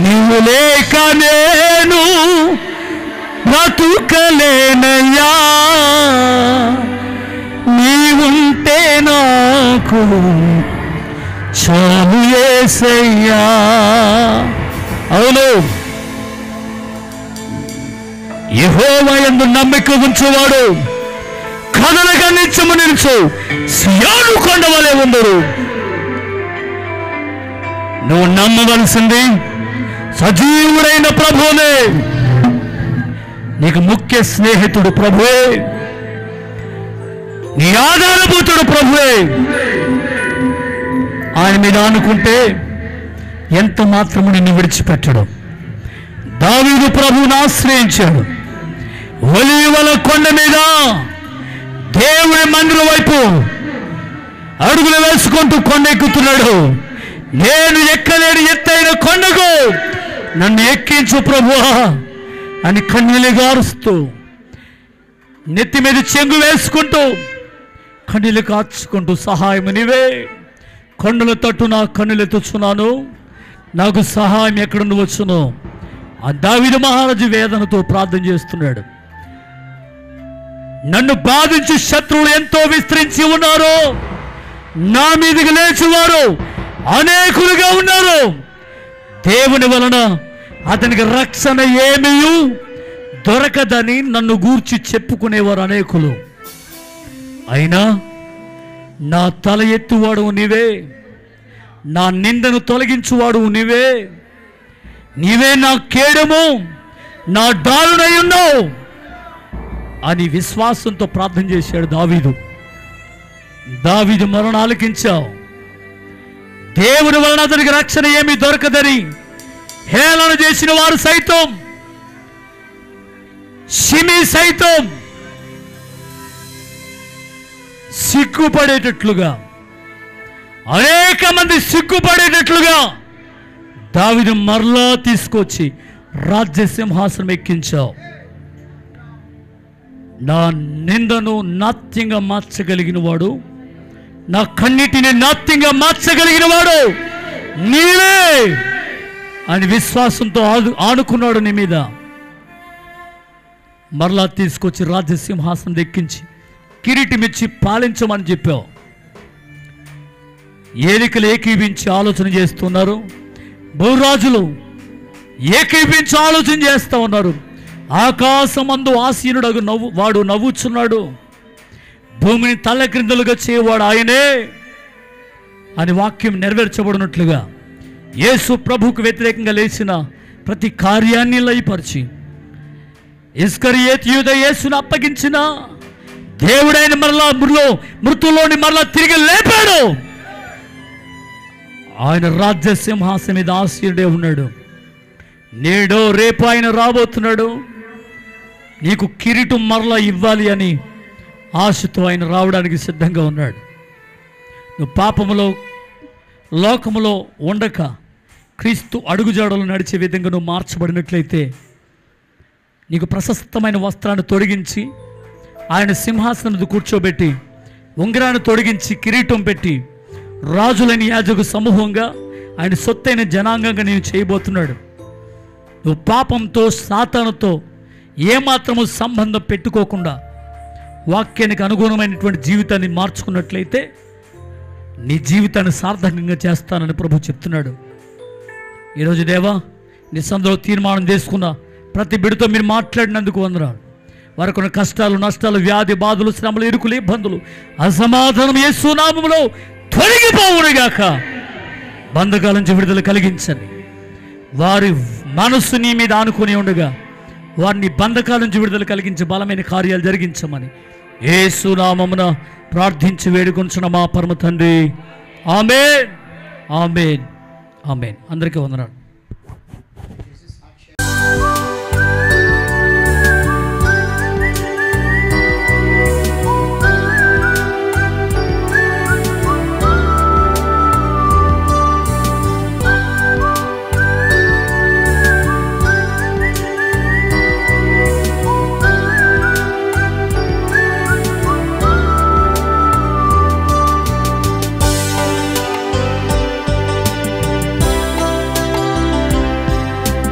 నీవు లేక నేను బ్రతుకలేనయ్యా, నీవుంటే నాకు చాలు యేసయ్యా. అవును, యెహోవా యందు నమ్మిక ఉంచువాడు కదలక నిత్యము నిలుచు సియోను కొండ వలె ఉండును. నువ్వు నమ్మవలసింది సజీవుడైన ప్రభువునే. నీకు ముఖ్య స్నేహితుడు ప్రభువే, నీ ఆధారభూతుడు ప్రభువే. ఆయన మీద ఆనుకుంటే ఎంత మాత్రము నిన్ను విడిచిపెట్టడు. దావీదు ప్రభువును ఆశ్రయించాడు. ఒలీవల కొండ మీద దేవుని మందిరం వైపు అడుగులు వేసుకుంటూ కొండ ఎక్కుతున్నాడు. నేను ఎక్కలేని ఎత్తైన కొండకు నన్ను ఎక్కించు ప్రభువా అని కన్నీళ్లు గారుస్తూ, నెత్తి మీద చెంగు వేసుకుంటూ, కన్నీళ్లు కార్చుకుంటూ, సహాయం నీవే, కొండల తట్టు నా కన్నులు ఎత్తుచున్నాను, నాకు సహాయం ఎక్కడ నుండి వచ్చును. ఆ దావీదు మహారాజు వేదనతో ప్రార్థన చేస్తున్నాడు. నన్ను బాధించి శత్రువులు ఎంతో విస్తరించి ఉన్నారు, నా మీదకి లేచివారు అనేకులుగా ఉన్నారు. దేవుని వలన అతనికి రక్షణ ఏమీ దొరకదని నన్ను గూర్చి చెప్పుకునేవారు అనేకులు. అయినా నా తల ఎత్తువాడు నీవే, నా నిందను తొలగించువాడు నీవే, నీవే నా కేడము, నా డాలునై ఉన్నావు అని విశ్వాసంతో ప్రార్థన చేశాడు దావీదు. దావీదు మరణ ఆలకించావు. దేవుని వలన అతనికి రక్షణ ఏమీ దొరకదని హేళన చేసిన వారు సైతం, షిమి సైతం సిగ్గుపడేటట్లుగా, అనేక మంది సిగ్గుపడేటట్లుగా దావీదు మరలా తీసుకొచ్చి రాజ్య సింహాసనం ఎక్కించావు. నా నిందను నాట్యంగా మార్చగలిగిన వాడు, నా కన్నిటిని నాట్యంగా మార్చగలిగిన వాడు నీవే అని విశ్వాసంతో ఆనుకున్నాడు. నీ మీద మరలా తీసుకొచ్చి రాజ్య సింహాసనం ఎక్కించి కిరీటమిచ్చి పాలించమని చెప్పావు. ఏలికలు ఏకీవించి ఆలోచన చేస్తున్నారు, భూరాజులు ఏకీవించి ఆలోచన చేస్తూ ఉన్నారు. ఆకాశమందు ఆసీనుడు వాడు నవ్వుచున్నాడు, భూమిని తల్ల క్రిందలుగా చేయవాడు ఆయనే అని వాక్యం నెరవేర్చబడినట్లుగా యేసు ప్రభువుకు వ్యతిరేకంగా లేచిన ప్రతి కార్యాన్ని లయపరిచి ఇస్కరియోతు యూదా యేసును అప్పగించిన దేవుడైన మరలా మృతుల్లోని మరలా తిరిగి లేపాడు. ఆయన రాజ్య సింహాసనం మీద ఆసీనుడే ఉన్నాడు. నేడో రేపు ఆయన రాబోతున్నాడు. నీకు కిరీటం మరలా ఇవ్వాలి అని ఆశతో ఆయన రావడానికి సిద్ధంగా ఉన్నాడు. నువ్వు పాపములో లోకములో ఉండక క్రీస్తు అడుగుజాడలు నడిచే విధంగా నువ్వు మార్చబడినట్లయితే నీకు ప్రశస్తమైన వస్త్రాన్ని తొడిగించి ఆయన సింహాసనం కూర్చోబెట్టి ఉంగరాన్ని తొడిగించి కిరీటం పెట్టి రాజులని యాజకు సమూహంగా ఆయన సొత్తైన జనాంగంగా నేను చేయబోతున్నాడు. నువ్వు పాపంతో సాతానుతో ఏమాత్రము సంబంధం పెట్టుకోకుండా వాక్యానికి అనుగుణమైనటువంటి జీవితాన్ని మార్చుకున్నట్లయితే నీ జీవితాన్ని సార్థకంగా చేస్తానని ప్రభు చెప్తున్నాడు. ఈరోజు దేవా నీ సందులో తీర్మానం చేసుకున్న ప్రతి బిడ్డతో మీరు మాట్లాడినందుకు వందనాలు. వారికి కష్టాలు, నష్టాలు, వ్యాధి బాధలు, శ్రమలు, ఇరుకులు, ఇబ్బందులు, అసమాధానం యేసు నామములో తొలగిపోవునుగాక. బంధకాల నుంచి విడుదల కలిగించండి. వారి మనస్సు నీ మీద ఆనుకొని ఉండగా వారిని బంధకాల నుంచి విడుదల కలిగించి బలమైన కార్యాలు జరిగించమని యేసు నామమున ప్రార్థించి వేడుకొంచున్న మా పరమ తండ్రి. ఆమేన్, ఆమేన్, ఆమేన్. అందరికీ వందనాలు.